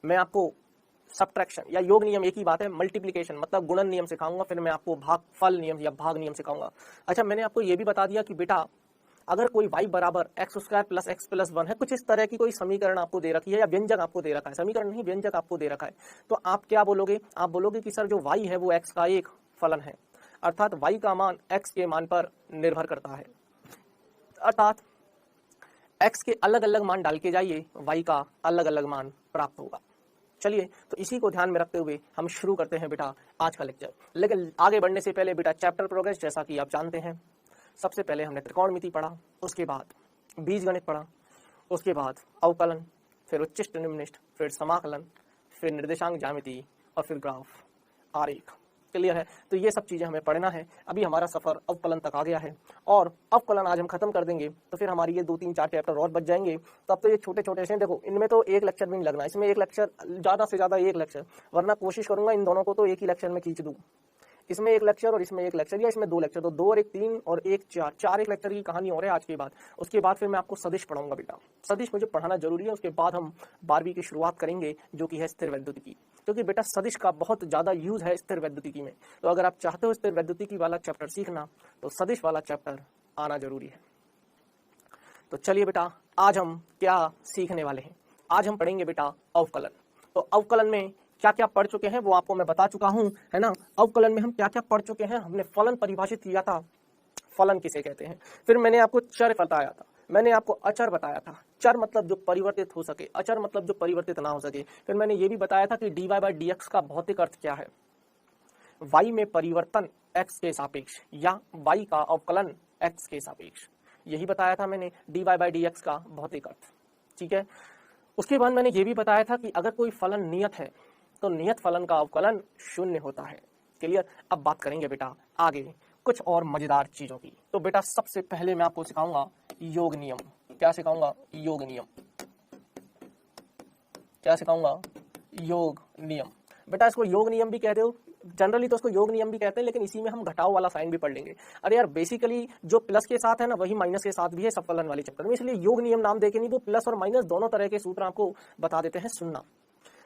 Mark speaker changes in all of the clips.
Speaker 1: मैं आपको सब्ट्रैक्शन या योग नियम एक ही बात है, मल्टीप्लिकेशन मतलब गुणन नियम सिखाऊंगा, फिर मैं आपको भागफल नियम या भाग नियम सिखाऊंगा। अच्छा, मैंने आपको ये भी बता दिया कि बेटा अगर कोई y बराबर x square plus x plus 1 है, कुछ इस तरह की कोई समीकरण आपको दे रखी है या व्यंजक आपको दे रखा है, समीकरण नहीं व्यंजक आपको दे रखा है, तो आप क्या बोलोगे? आप बोलोगे कि सर जो y है वो x का एक फलन है, अर्थात y का मान x के मान पर निर्भर करता है, अर्थात x के अलग अलग मान डाल के जाइए, y का अलग अलग मान प्राप्त होगा। चलिए, तो इसी को ध्यान में रखते हुए हम शुरू करते हैं बेटा आज का लेक्चर। लेकिन आगे बढ़ने से पहले बेटा चैप्टर प्रोग्रेस जैसा कि आप जानते हैं, सबसे पहले हमने त्रिकोणमिति पढ़ा, उसके बाद बीजगणित पढ़ा, उसके बाद अवकलन, फिर उच्चिष्ट निम्निष्ट, फिर समाकलन, फिर निर्देशांक ज्यामिति और फिर ग्राफ आरेख। क्लियर है? तो ये सब चीजें हमें पढ़ना है। अभी हमारा सफर अवकलन तक आ गया है और अवकलन आज हम खत्म कर देंगे तो फिर हमारी ये 2-3-4 चैप्टर और बच जाएंगे। तो अब तो ये छोटे छोटे से, देखो इनमें तो एक लेक्चर भी नहीं लगना, इसमें एक लेक्चर ज्यादा से ज्यादा एक लेक्चर, वरना कोशिश करूंगा इन दोनों को तो एक ही लेक्चर में खींच दूं, इसमें एक लेक्चर और इसमें एक लेक्चर, या इसमें 2 लेक्चर, तो 2 और 1 3 और 1 4, 4 एक लेक्चर की कहानी और है आज के बाद। उसके बाद फिर मैं आपको सदिश पढ़ाऊंगा बेटा, सदिश मुझे पढ़ाना जरूरी है। उसके बाद हम 12वीं की शुरुआत करेंगे जो कि है स्थिर वैद्युतिकी, क्योंकि बेटा सदिश का बहुत ज्यादा यूज है स्थिर वैद्युतिकी में। तो अगर आप चाहते हो स्थिर वैद्युतिकी वाला चैप्टर सीखना तो सदिश वाला चैप्टर आना जरूरी है। तो चलिए बेटा, आज हम क्या सीखने वाले हैं? आज हम पढ़ेंगे बेटा अवकलन। तो अवकलन में क्या क्या पढ़ चुके हैं वो आपको मैं बता चुका हूं, है ना। अवकलन में हम क्या क्या पढ़ चुके हैं, हमने फलन परिभाषित किया था, फलन किसे कहते हैं, फिर मैंने आपको चर बताया था, मैंने आपको अचर बताया था, चर मतलब जो परिवर्तित हो सके, अचर मतलब जो परिवर्तित ना हो सके। फिर मैंने ये भी बताया था कि dy बाई dx का भौतिक अर्थ क्या है, y में परिवर्तन x के सापेक्ष या y का अवकलन x के सापेक्ष, यही बताया था मैंने dy बाई dx का भौतिक अर्थ। ठीक है, उसके बाद मैंने ये भी बताया था कि अगर कोई फलन नियत है तो नियत फलन का अवकलन 0 होता है। क्लियर? अब बात करेंगे बेटा आगे कुछ और मजेदार चीजों की। तो बेटा सबसे पहले मैं आपको सिखाऊंगा योग नियम। क्या सिखाऊंगा? योग नियम। क्या सिखाऊंगा? योग नियम। बेटा इसको योग नियम भी कहते हो, जनरली तो इसको योग नियम भी कहते हैं, लेकिन इसी में हम घटाव वाला साइन भी पढ़ लेंगे। अरे यार बेसिकली जो प्लस के साथ है ना वही माइनस के साथ भी है सब फलन वाले चैप्टर में, इसलिए योग नियम नाम देके नहीं, वो प्लस और माइनस दोनों तरह के सूत्र आपको बता देते हैं। सुनना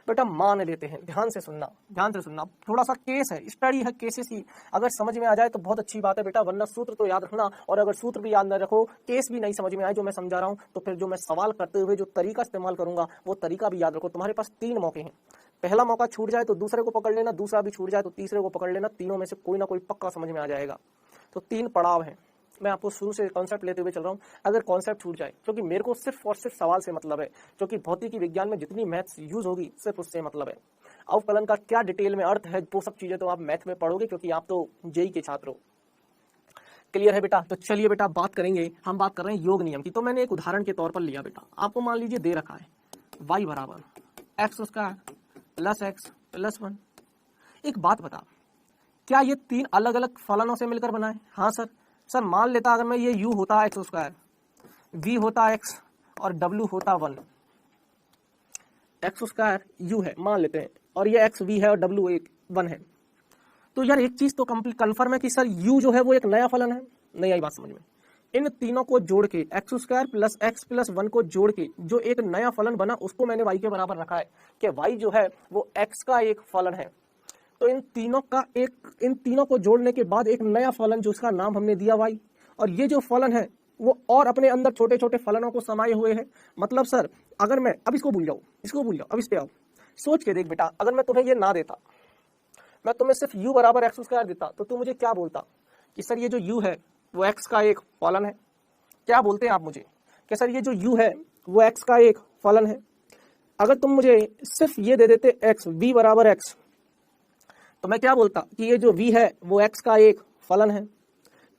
Speaker 1: बेटा, मान लेते हैं, ध्यान से सुनना, ध्यान से सुनना, थोड़ा सा केस है, स्टडी है केसेस की, अगर समझ में आ जाए तो बहुत अच्छी बात है बेटा, वरना सूत्र तो याद रखना, और अगर सूत्र भी याद न रखो, केस भी नहीं समझ में आए जो मैं समझा रहा हूं, तो फिर जो मैं सवाल करते हुए जो तरीका इस्तेमाल करूंगा वो तरीका भी याद रखो। तुम्हारे पास 3 मौके हैं, पहला मौका छूट जाए तो दूसरे को पकड़ लेना, दूसरा भी छूट जाए तो तीसरे को पकड़ लेना, तीनों में से कोई ना कोई पक्का समझ में आ जाएगा। तो 3 पड़ाव हैं, मैं आपको शुरू से कॉन्सेप्ट लेते हुए चल रहा हूँ। अगर कॉन्सेप्ट छूट जाए, क्योंकि मेरे को सिर्फ और सिर्फ सवाल से मतलब है, क्योंकि भौतिकी विज्ञान में जितनी मैथ्स यूज होगी सिर्फ उससे मतलब है। अवकलन का क्या डिटेल में अर्थ है वो सब चीजें तो आप मैथ में पढ़ोगे, क्योंकि आप तो जेई के छात्र हो। क्लियर है बेटा? तो चलिए बेटा बात करेंगे, हम बात कर रहे हैं योग नियम की। तो मैंने एक उदाहरण के तौर पर लिया बेटा, आपको मान लीजिए दे रखा है y बराबर x square plus x plus 1। एक बात बता, क्या ये 3 अलग अलग फलनों से मिलकर बना है? हाँ सर। सर मान लेता अगर मैं ये u होता एक्स स्क्वायर, v होता x और w होता 1, एक्स स्क्वायर u है मान लेते हैं, और ये x v है और w 1 है, तो यार एक चीज तो कंफर्म है कि सर u जो है वो एक नया फलन है। नहीं आई बात समझ में? इन तीनों को जोड़ के x square plus x plus 1 को जोड़ के जो एक नया फलन बना उसको मैंने y के बराबर रखा है कि y जो है वो x का एक फलन है। तो इन तीनों को जोड़ने के बाद एक नया फलन जिसका नाम हमने दिया y, और ये जो फलन है वो और अपने अंदर छोटे छोटे फलनों को समाये हुए है। मतलब सर अगर मैं अब इसको भूल जाऊं, अब इस पे आओ, सोच के देख बेटा, अगर मैं तुम्हें ये ना देता, मैं तुम्हें सिर्फ u बराबर एक्स स्क्वायर देता, तो तू मुझे क्या बोलता कि सर ये जो u है वो x का एक फलन है। क्या बोलते हैं आप मुझे कि सर ये जो u है वो x का एक फलन है। अगर तुम मुझे सिर्फ ये दे देते x v बराबर x, तो मैं क्या बोलता कि ये जो v है वो x का एक फलन है।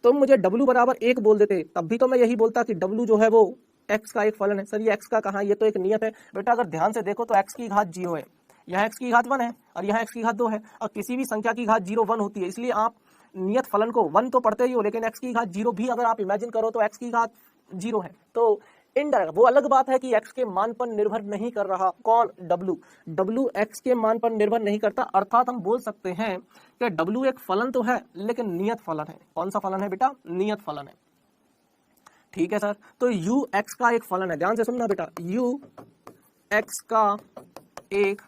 Speaker 1: तुम मुझे w बराबर 1 बोल देते, तब भी तो मैं यही बोलता कि w जो है वो x का एक फलन है। सर ये x का कहाँ, ये तो एक नियत है। बेटा अगर ध्यान से देखो तो x की घात 0 है, यहाँ x की घात 1 है और यहाँ x की घात 2 है, और किसी भी संख्या की घात 0 1 होती है, इसलिए आप नियत फलन को 1 तो पढ़ते ही हो, लेकिन x की घात 0 भी अगर आप इमेजिन करो तो x की घात 0 है। तो इनडायरेक्ट वो अलग बात है कि x के मान पर निर्भर नहीं कर रहा, कौन? w x के मान पर निर्भर नहीं करता, अर्थात हम बोल सकते हैं कि w एक फलन तो है लेकिन नियत फलन है। कौन सा फलन है बेटा? नियत फलन है। ठीक है सर, तो u x का एक फलन है, ध्यान से सुनना बेटा, u x का एक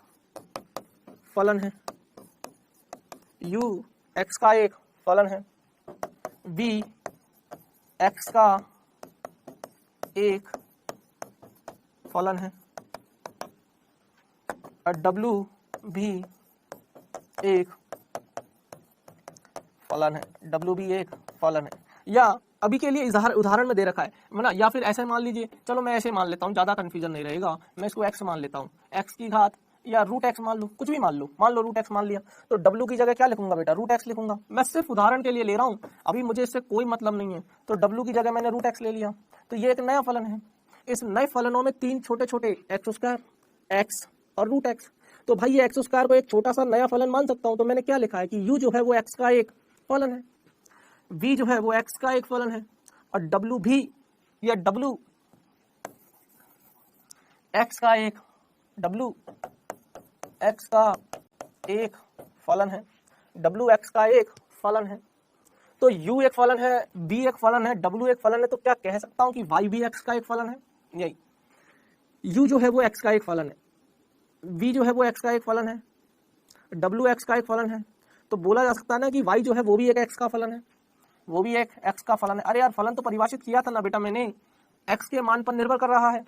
Speaker 1: फलन है, u x का एक फलन है, v x का एक फलन है और w भी एक फलन है, w भी एक फलन है। या अभी के लिए उदाहरण में दे रखा है ना, या फिर ऐसे मान लीजिए, चलो मैं ऐसे मान लेता हूँ, ज्यादा कंफ्यूजन नहीं रहेगा, मैं इसको x मान लेता हूँ, x की घात या रूट x मान लो, कुछ भी मान लो रूट x मान लिया, तो w की जगह क्या लिखूंगा बेटा, रूट x लिखूंगा। मैं सिर्फ उदाहरण के लिए ले रहा हूँ, अभी मुझे इससे कोई मतलब नहीं है, तो w की जगह मैंने रूट x ले लिया, तो ये एक नया फलन है। इस नए फलनों में तीन छोटे छोटे एक्स स्क्वायर, x और रूट x, तो भाई ये एक्स स्क्वायर को एक छोटा सा नया फलन मान सकता हूँ, तो मैंने क्या लिखा है कि u जो है वो x का एक फलन है, v जो है वो x का एक फलन है और w भी या w x का एक फलन है, w x का एक फलन है। तो u एक फलन है, v एक फलन है, w एक फलन है, तो क्या कह सकता हूं कि y भी x का एक फलन है? यही, u जो है वो x का एक फलन है, v जो है वो x का एक फलन है, w x का एक फलन है, तो बोला जा सकता है ना कि y जो है वो भी एक x का फलन है, वो भी एक x का फलन है। अरे यार फलन तो परिभाषित किया था ना बेटा मैंने, x के मान पर निर्भर कर रहा है,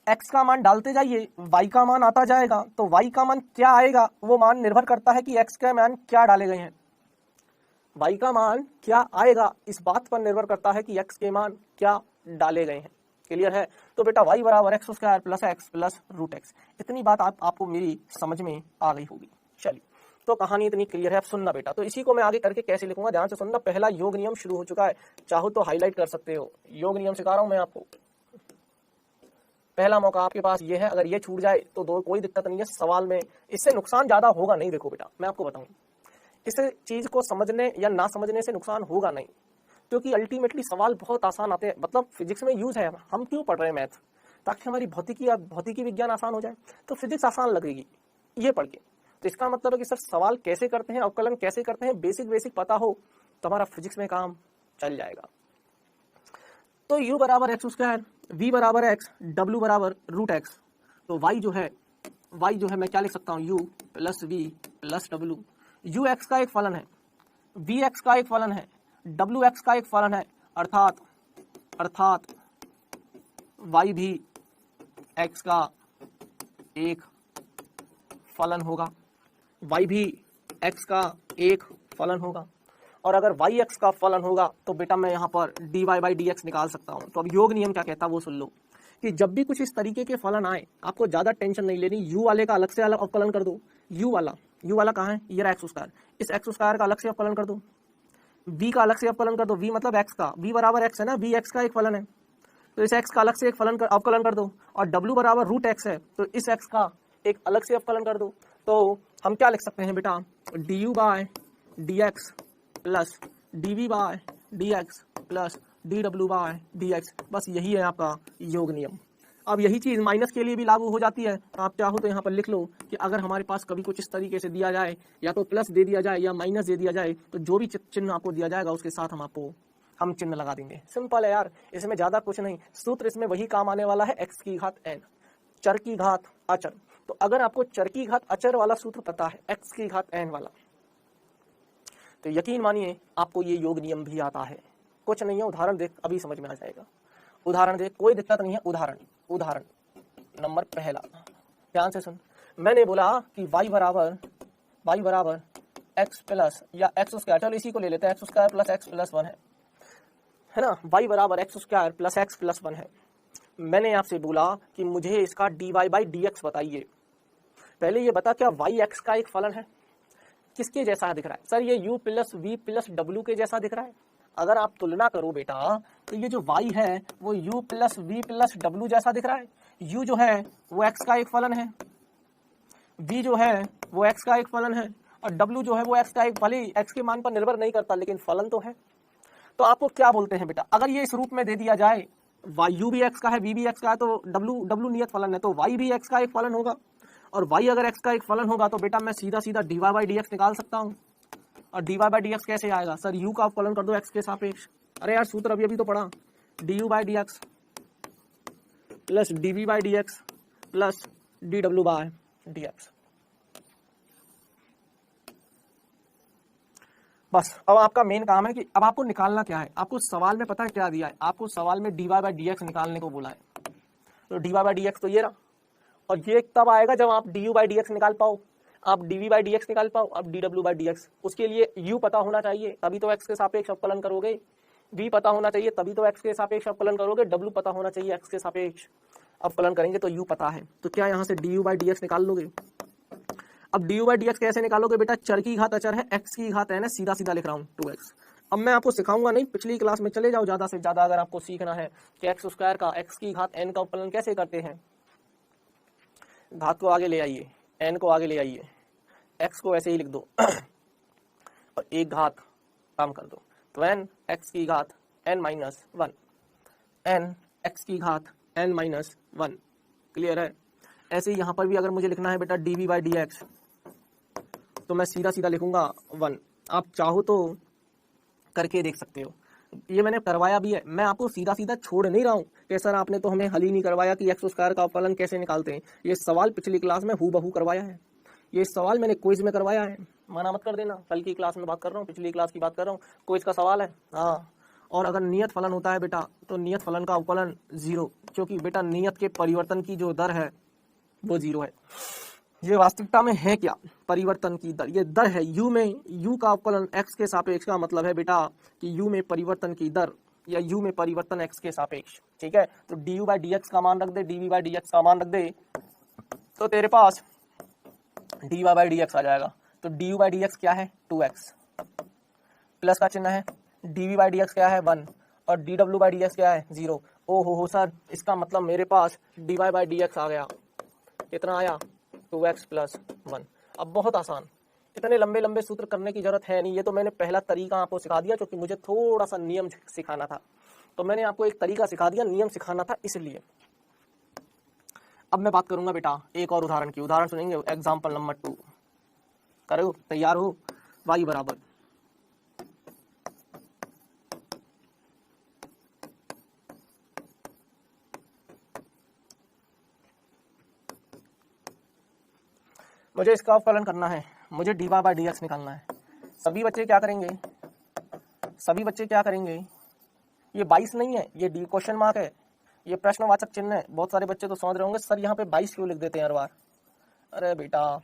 Speaker 1: x का मान डालते जाइए, y का मान आता जाएगा, तो y का मान क्या आएगा वो मान निर्भर करता है कि x के मान क्या डाले गए हैं, y का मान क्या आएगा इस बात पर निर्भर करता है कि x के मान क्या डाले गए हैं। क्लियर है? तो बेटा y बराबर x square plus x plus root x, इतनी बात आपको मेरी समझ में आ गई होगी। चलिए, तो कहानी इतनी क्लियर है, अब सुनना बेटा, तो इसी को मैं आगे करके कैसे लिखूंगा ध्यान से सुनना। पहला योग नियम शुरू हो चुका है, चाहो तो हाईलाइट कर सकते हो, योग नियम सिखा रहा हूं मैं आपको, पहला मौका आपके पास ये है, अगर ये छूट जाए तो कोई दिक्कत नहीं है, सवाल में इससे नुकसान ज्यादा होगा नहीं। देखो बेटा मैं आपको बताऊं, इस चीज को समझने या ना समझने से नुकसान होगा नहीं, क्योंकि अल्टीमेटली सवाल बहुत आसान आते हैं, मतलब फिजिक्स में यूज है, हम क्यों पढ़ रहे हैं मैथ, ताकि हमारी भौतिकी विज्ञान आसान हो जाए, तो फिजिक्स आसान लगेगी ये पढ़ के। तो इसका मतलब है कि सर सवाल कैसे करते हैं, अवकलन कैसे करते हैं, बेसिक पता हो तो हमारा फिजिक्स में काम चल जाएगा। तो u बराबर एक्स स्क्वायर, v बराबर एक्स, w बराबर रूट एक्स, तो y जो है मैं क्या लिख सकता हूँ, u plus v plus w। u x का एक फलन है, v x का एक फलन है, w x का एक फलन है, अर्थात y भी x का एक फलन होगा, y भी x का एक फलन होगा। और अगर y x का फलन होगा तो बेटा मैं यहाँ पर dy बाई डी एक्स निकाल सकता हूँ। तो अब योग नियम क्या कहता है वो सुन लो, कि जब भी कुछ इस तरीके के फलन आए आपको ज़्यादा टेंशन नहीं लेनी, u वाले का अलग से अलग अवकलन कर दो, u वाला कहाँ है, ये रहा एक्स स्क्वायर, इस एक्स स्क्वायर का अलग से अवकलन कर दो, v का अलग से अवकलन कर दो, v मतलब x का, v बराबर x है ना, v x का एक फलन है, तो इस x का अलग से एक फलन अवकलन कर दो, और w बराबर रूट x है, तो इस x का एक अलग से अवकलन कर दो। तो हम क्या लिख सकते हैं बेटा, du by d x plus dv by d x plus dw by d x, बस यही है आपका योग नियम। अब यही चीज़ माइनस के लिए भी लागू हो जाती है, तो आप चाहो तो यहाँ पर लिख लो कि अगर हमारे पास कभी कुछ इस तरीके से दिया जाए, या तो प्लस दे दिया जाए या माइनस दे दिया जाए, तो जो भी चिन्ह आपको दिया जाएगा उसके साथ हम चिन्ह लगा देंगे। सिंपल है यार, इसमें ज़्यादा कुछ नहीं, सूत्र इसमें वही काम आने वाला है, x की घात n, चर की घात अचर। तो अगर आपको चर की घात अचर वाला सूत्र पता है, x की घात n वाला, तो यकीन मानिए आपको ये योग नियम भी आता है। कुछ नहीं है, उदाहरण देख अभी समझ में आ जाएगा, उदाहरण देख, कोई दिक्कत नहीं है। उदाहरण नंबर पहला, ध्यान से सुन। मैंने बोला कि y बराबर x प्लस या एक्स स्क्वायर, चलो इसी को ले लेते हैं, x square plus x plus 1 है ना, y बराबर x square plus x plus 1 है। मैंने आपसे बोला कि मुझे इसका dy बाई डी एक्स बताइए। पहले ये बता, क्या y x का एक फलन है? किसके जैसा दिख रहा है सर? ये u plus v plus w के जैसा दिख रहा है। अगर आप तुलना करो बेटा, तो ये जो y है वो u plus v plus w जैसा दिख रहा है। u जो है वो x का एक फलन है, v जो है वो x का एक फलन है, और w जो है वो x का एक, भले x के मान पर निर्भर नहीं करता लेकिन फलन तो है। तो आपको क्या बोलते हैं बेटा, अगर ये इस रूप में दे दिया जाए, u भी x का है, v भी x का है, तो w नियत फलन है, तो y भी x का एक फलन होगा, और y अगर x का एक फलन होगा तो बेटा मैं सीधा dy बाई डी एक्स निकाल सकता हूँ। और dy बाई डी एक्स कैसे आएगा सर? u का फलन कर दो x के सापेक्ष। अरे यार सूत्र अभी तो पढ़ा, du by D x plus dv by D x plus dw by dx। बस अब आपका मेन काम है कि अब आपको निकालना क्या है। आपको सवाल में पता है क्या दिया है, आपको सवाल में dy बाई dx निकालने को बोला है। तो dy बाई dx तो ये रहा, और ये तब आएगा जब आप du बाई dx निकाल पाओ, आप dv बाई dx निकाल पाओ, अब dw बाई dx। उसके लिए u पता होना चाहिए तभी तो x के सापेक्ष अवकलन करोगे, v पता होना चाहिए तभी तो x के सापेक्ष अवकलन करोगे, w पता होना चाहिए x के सापेक्ष अवकलन करेंगे तो u पता है। तो क्या यहाँ से du बाई dx निकाल लोगे। अब du बाई dx कैसे निकालोगे बेटा, चर की घात अचर है, x की घात है ना, सीधा सीधा लिख रहा हूँ 2x। अब मैं आपको सिखाऊंगा नहीं, पिछली क्लास में चले जाओ ज्यादा से ज्यादा अगर आपको सीखना है कि एक्स स्क्वायर का x की घात n का अवकलन कैसे करते हैं। घात को आगे ले आइए, n को आगे ले आइए, x को ऐसे ही लिख दो और एक घात काम कर दो, तो n x की घात n माइनस 1, n x की घात n माइनस 1। क्लियर है। ऐसे ही यहाँ पर भी अगर मुझे लिखना है बेटा dv बाई dx तो मैं सीधा सीधा लिखूंगा 1। आप चाहो तो करके देख सकते हो, ये मैंने करवाया भी है, मैं आपको सीधा सीधा छोड़ नहीं रहा हूँ कि सर आपने तो हमें हल ही नहीं करवाया कि एक्स स्क्वायर का अवकलन कैसे निकालते हैं। ये सवाल पिछली क्लास में हूबहू करवाया है, ये सवाल मैंने क्विज में करवाया है, मना मत कर देना, कल की क्लास में बात कर रहा हूँ, पिछली क्लास की बात कर रहा हूँ, क्विज का सवाल है। हाँ, और अगर नियत फलन होता है बेटा तो नियत फलन का अवकलन 0, क्योंकि बेटा नियत के परिवर्तन की जो दर है वो 0 है। ये वास्तविकता में है क्या, परिवर्तन की दर, ये दर है u में, u का अवकलन x के सापेक्ष का मतलब है बेटा कि u में परिवर्तन की दर या u में परिवर्तन x के सापेक्ष। ठीक है, तो du बाई dx का मान रख दे, dv बाई dx का मान रख दे, तो तेरे पास dy बाई dx आ जाएगा। तो du बाई dx क्या है 2x, प्लस का चिन्ह है, dv बाई dx क्या है 1 और dw बाई dx क्या है 0। ओ हो सर, इसका मतलब मेरे पास dy बाई dx आ गया, कितना आया 2x प्लस 1। अब बहुत आसान, इतने लंबे लंबे सूत्र करने की जरूरत है नहीं, ये तो मैंने पहला तरीका आपको सिखा दिया क्योंकि मुझे थोड़ा सा नियम सिखाना था, तो मैंने आपको एक तरीका सिखा दिया, नियम सिखाना था इसलिए। अब मैं बात करूंगा बेटा एक और उदाहरण की, उदाहरण सुनेंगे, एग्जाम्पल नंबर 2। करो, तैयार हो, y बराबर मुझे इसका अवकलन करना है, मुझे dy बाई dx निकालना है। सभी बच्चे क्या करेंगे, सभी बच्चे क्या करेंगे, ये 22 नहीं है, ये डी क्वेश्चन मार्क है, ये प्रश्नवाचक चिन्ह है। बहुत सारे बच्चे तो समझ रहे होंगे सर यहाँ पे 22 क्यों लिख देते हैं हर बार। अरे बेटा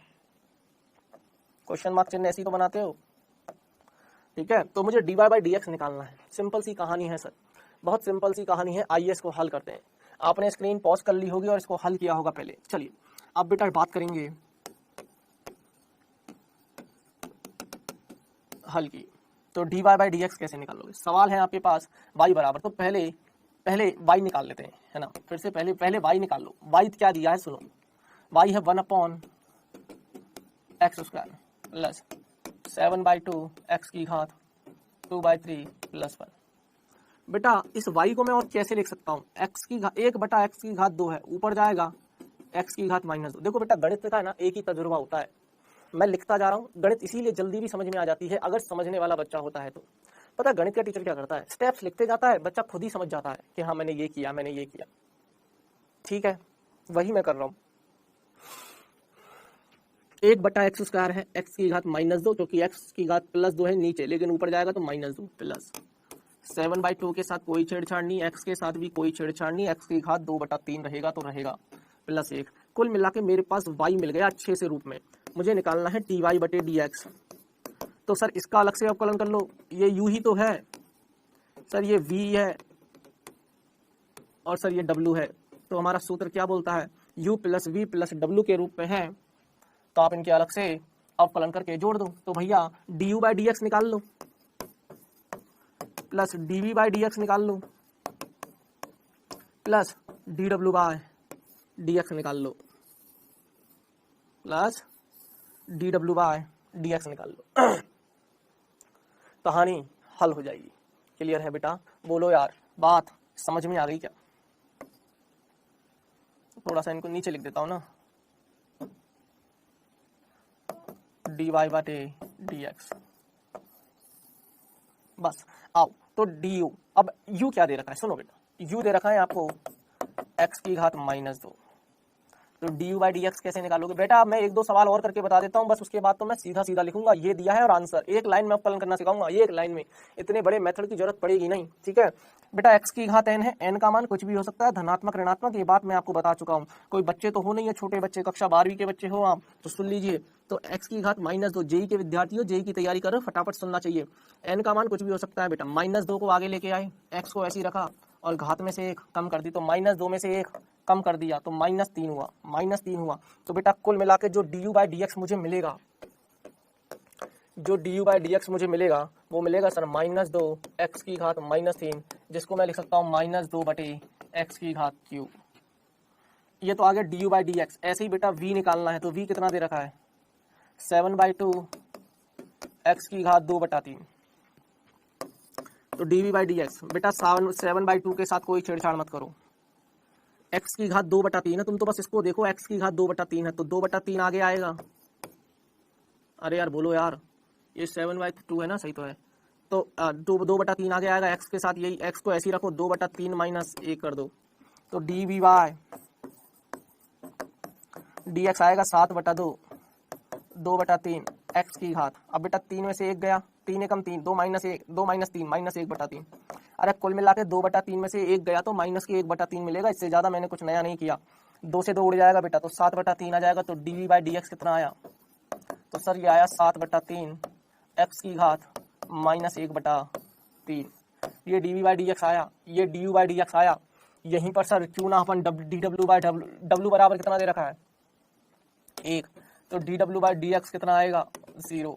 Speaker 1: क्वेश्चन मार्क चिन्ह ऐसी तो बनाते हो। ठीक है, तो मुझे dy बाई dx निकालना है। सिंपल सी कहानी है सर, बहुत सिंपल सी कहानी है। आइए इसको हल करते हैं। आपने स्क्रीन पॉज कर ली होगी और इसको हल किया होगा पहले। चलिए अब बेटा बात करेंगे हल की, तो dy बाई dx कैसे निकालोगे। सवाल है आपके पास y बराबर, तो पहले y निकाल लेते हैं, है ना। फिर से पहले y निकाल लो। y क्या दिया है सुनो, y है 1/x स्क्वायर प्लस 7/2 x की घात 2/3 प्लस 1। बेटा इस y को मैं और कैसे लिख सकता हूँ, x की घात 1/x की घात 2 है, ऊपर जाएगा x की घात -2। देखो बेटा गणित का है ना एक ही तजुर्बा होता है, मैं लिखता जा रहा हूँ, गणित इसीलिए जल्दी भी समझ में आ जाती है अगर समझने वाला बच्चा होता है तो। पता है गणित का टीचर क्या करता है, स्टेप्स लिखते जाता है, बच्चा खुद ही समझ जाता है कि हाँ मैंने ये किया, मैंने ये किया। ठीक है, वही मैं कर रहा हूँ। 1/x स्क्वायर है, x की घात -2, क्योंकि x की घात +2 है नीचे, लेकिन ऊपर जाएगा तो -2 प्लस 7/2 के साथ कोई छेड़छाड़ नहीं, x के साथ भी कोई छेड़छाड़ नहीं, x की घात 2/3 रहेगा तो रहेगा प्लस 1। कुल मिला के मेरे पास y मिल गया अच्छे से रूप में। मुझे निकालना है dy बटे dx। तो सर इसका अलग से अवकलन कर लो, ये u ही तो है सर, ये v है और सर ये w है। तो हमारा सूत्र क्या बोलता है, u plus v plus w के रूप में है, तो आप इनके अलग से अवकलन करके जोड़ दो। तो भैया du बाई dx निकाल लो प्लस dv बाई dx निकाल लो प्लस dw बाय dx निकाल लो प्लस dw बाय dx निकाल लो। कहानी हल हो जाएगी। क्लियर है बेटा, बोलो यार, बात समझ में आ गई क्या। थोड़ा सा इनको नीचे लिख देता हूं ना, dy बटे dx। बस आओ तो du, अब u क्या दे रखा है सुनो बेटा, u दे रखा है आपको x की घात -2, तो D u by D x कैसे निकालोगे बेटा? मैं एक दो सवाल और करके बता देता हूँ बस, उसके बाद तो मैं सीधा सीधा लिखूंगा, ये दिया है और आंसर एक लाइन में अपकलन करना सिखाऊंगा, एक लाइन में, इतने बड़े मेथड की जरूरत पड़ेगी नहीं, ठीक है बेटा। x की घात n है, n का मान कुछ भी हो सकता है, धनात्मक ऋणात्मक, ये बात मैं आपको बता चुका हूँ। कोई बच्चे तो हो नहीं है, छोटे बच्चे, कक्षा 12वीं के बच्चे हो आप तो सुन लीजिए। तो x की घात -2, जेई के विद्यार्थी हो, जेई की तैयारी कर रहे हो, फटाफट सुनना चाहिए। n का मान कुछ भी हो सकता है बेटा, -2 को आगे लेके आए, x को ऐसे ही रखा और घात में से 1 कम कर दी, तो -2 में से 1 कम कर दिया तो -3 हुआ, -3 हुआ। तो बेटा कुल मिला के जो D u by D x मुझे मिलेगा, जो D u by D x मुझे मिलेगा वो मिलेगा सर -2 x की घात -3, जिसको मैं लिख सकता हूँ -2 बटे x की घात क्यूब। ये तो आ गया D u by D x. ऐसे ही बेटा v निकालना है, तो v कितना दे रखा है 7/2 x की घात 2/3। तो d v by D x बेटा 7/2 के साथ कोई छेड़छाड़ मत करो, x की घात 2/3 है, तुम तो बस इसको देखो, x की घात 2/3 है तो 2/3 आगे आएगा। अरे यार बोलो यार, ये 7/2 है ना, सही तो है। तो 2/3 आगे आएगा, x के साथ यही, x को ऐसे ही रखो, 2/3 -1 कर दो, तो d v by D x आएगा 7/2 2/3 x की घात। अब बेटा 3 में से 1 गया, 3 एकम 3, 2 -1 2 -3 -1/3। अरे कुल मिला के 2/3 में से 1 गया तो -1/3 मिलेगा, इससे ज्यादा मैंने कुछ नया नहीं किया। 2 से 2 उड़ जाएगा बेटा, तो 7/3 आ जाएगा। तो d v by D x कितना आया? तो सर ये आया 7/3 x की घात -1/3। ये D v by D x आया, ये D u by D x आया। यहीं पर सर क्यों ना अपन डी डब्ल्यू बाई डब्ल्यू बराबर कितना दे रखा है 1, तो डी डब्ल्यू बाई डी एक्स कितना आएगा 0।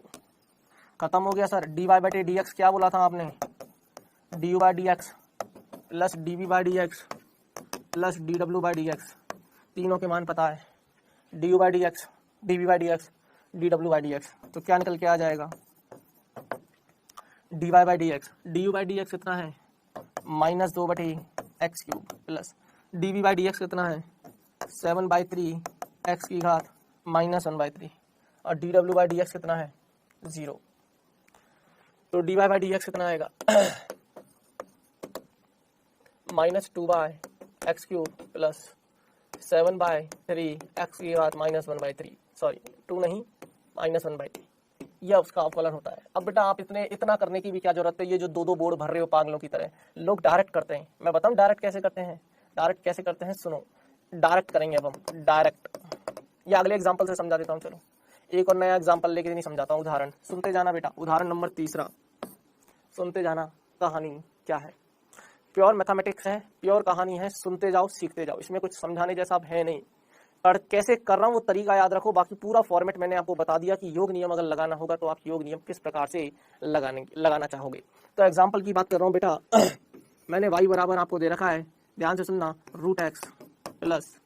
Speaker 1: खत्म हो गया सर। डी वाई बटे डी एक्स क्या बोला था आपने, D u by D x plus d v by D x plus D डब्ल्यू बाई डी एक्स, तीनों के मान पता है, d u by D x, d v by D x, d डब्ल्यू बाई डी एक्स। तो क्या निकल के आ जाएगा d Y by D x, d u by D x कितना है -2 बटे x cube plus d v by D x कितना है 7/3 एक्स की घात -1/3 और डी डब्ल्यू बाई डी एक्स कितना है 0। तो d Y by D x कितना आएगा -2 by x cube plus 7/3 x की घात -1/3, सॉरी 2 नहीं -1/3, यह उसका अवकलन होता है। अब बेटा आप इतना करने की भी क्या जरूरत है, ये जो दो बोर्ड भर रहे हो पागलों की तरह, लोग डायरेक्ट करते हैं। मैं बताऊं डायरेक्ट कैसे करते हैं, डायरेक्ट कैसे करते हैं, सुनो डायरेक्ट करेंगे अब हम डायरेक्ट। या अगले एग्जाम्पल से समझा देता हूँ, चलो एक और नया एग्जाम्पल लेके नहीं समझाता हूँ, उदाहरण सुनते जाना बेटा। उदाहरण नंबर 3 सुनते जाना, कहानी क्या है, प्योर मैथमेटिक्स है, प्योर कहानी है, सुनते जाओ सीखते जाओ, इसमें कुछ समझाने जैसा अब है नहीं। पर कैसे कर रहा हूँ वो तरीका याद रखो, बाकी पूरा फॉर्मेट मैंने आपको बता दिया कि योग नियम अगर लगाना होगा तो आप योग नियम किस प्रकार से लगाना चाहोगे। तो एग्जाम्पल की बात कर रहा हूँ बेटा मैंने y बराबर आपको दे रखा है, ध्यान से सुनना, √x plus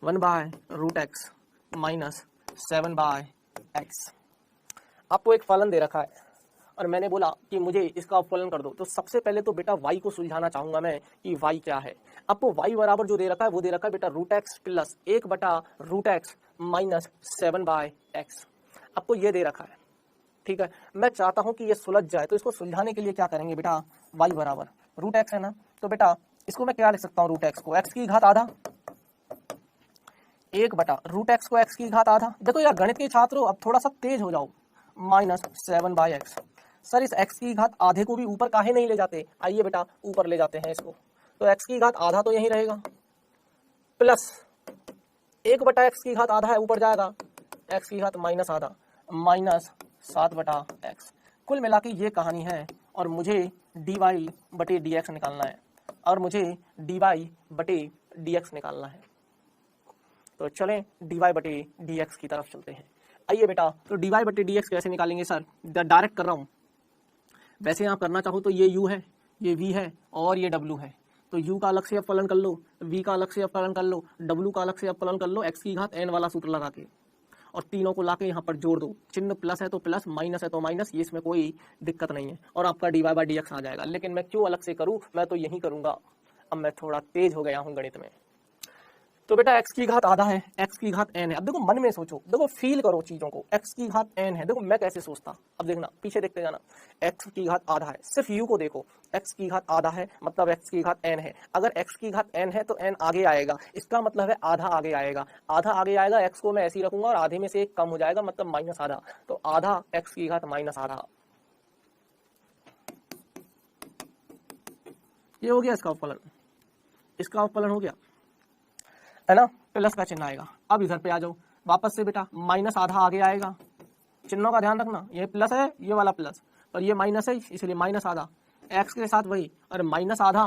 Speaker 1: 1/√x minus 7/x। आपको एक फलन दे रखा है और मैंने बोला कि मुझे इसका अपफलन कर दो। तो सबसे पहले तो बेटा y को सुलझाना चाहूंगा मैं कि y क्या है। आपको y बराबर जो दे रखा है वो दे रखा है बेटा √x plus 1/√x minus 7/x, आपको ये दे रखा है, ठीक है। मैं चाहता हूं कि ये सुलझ जाए, तो इसको सुलझाने के लिए क्या करेंगे बेटा, y बराबर √x है ना, तो बेटा इसको मैं क्या लिख सकता हूँ, √x को x की घात आधा, 1/√x को x की घात आधा। देखो यार गणित के छात्र हो, अब थोड़ा सा तेज हो जाओ, माइनस 7/x। सर इस x की घात आधे को भी ऊपर काहे नहीं ले जाते, आइए बेटा ऊपर ले जाते हैं इसको। तो x की घात आधा तो यहीं रहेगा, प्लस 1/x की घात आधा है, ऊपर जाएगा x की घात माइनस आधा, माइनस 7/x। कुल मिला के ये कहानी है और मुझे dy बटे dx निकालना है, और मुझे dy बटे dx निकालना है। तो चलें dy बटे dx की तरफ चलते हैं। आइए बेटा, तो dy बटे dx कैसे निकालेंगे सर, डायरेक्ट कर रहा हूँ। वैसे आप करना चाहो तो ये u है, ये v है और ये w है, तो u का अलग से अपकलन कर लो, v का अलग से अपकलन कर लो, w का अलग से अपकलन कर लो, x की घात n वाला सूत्र लगा के, और तीनों को लाके यहाँ पर जोड़ दो। चिन्ह प्लस है तो प्लस, माइनस है तो माइनस, ये इसमें कोई दिक्कत नहीं है, और आपका dy बाई dx आ जाएगा। लेकिन मैं क्यों अलग से करूँ, मैं तो यही करूँगा, अब मैं थोड़ा तेज हो गया हूँ गणित में। तो बेटा x की घात आधा है, x की घात n है। अब देखो मन में सोचो, देखो फील करो चीजों को, x की घात n है, देखो मैं कैसे सोचता, अब देखना पीछे देखते जाना, x की घात आधा है, सिर्फ u को देखो, x की घात आधा है मतलब x की घात n है, अगर x की घात n है तो n आगे आएगा, इसका मतलब है आधा आगे आएगा, आधा आगे आएगा, x को मैं ऐसे ही रखूंगा और आधे में से एक कम हो जाएगा मतलब माइनस आधा, तो आधा x की घात माइनस आधा, ये हो गया इसका अवकलन, इसका अवकलन हो गया है ना, प्लस का चिन्ह आएगा। अब इधर पे आ जाओ वापस से बेटा, माइनस आधा आगे आएगा, चिन्हों का ध्यान रखना, ये प्लस है ये वाला प्लस, और ये माइनस है इसलिए माइनस आधा, एक्स के साथ वही, और माइनस आधा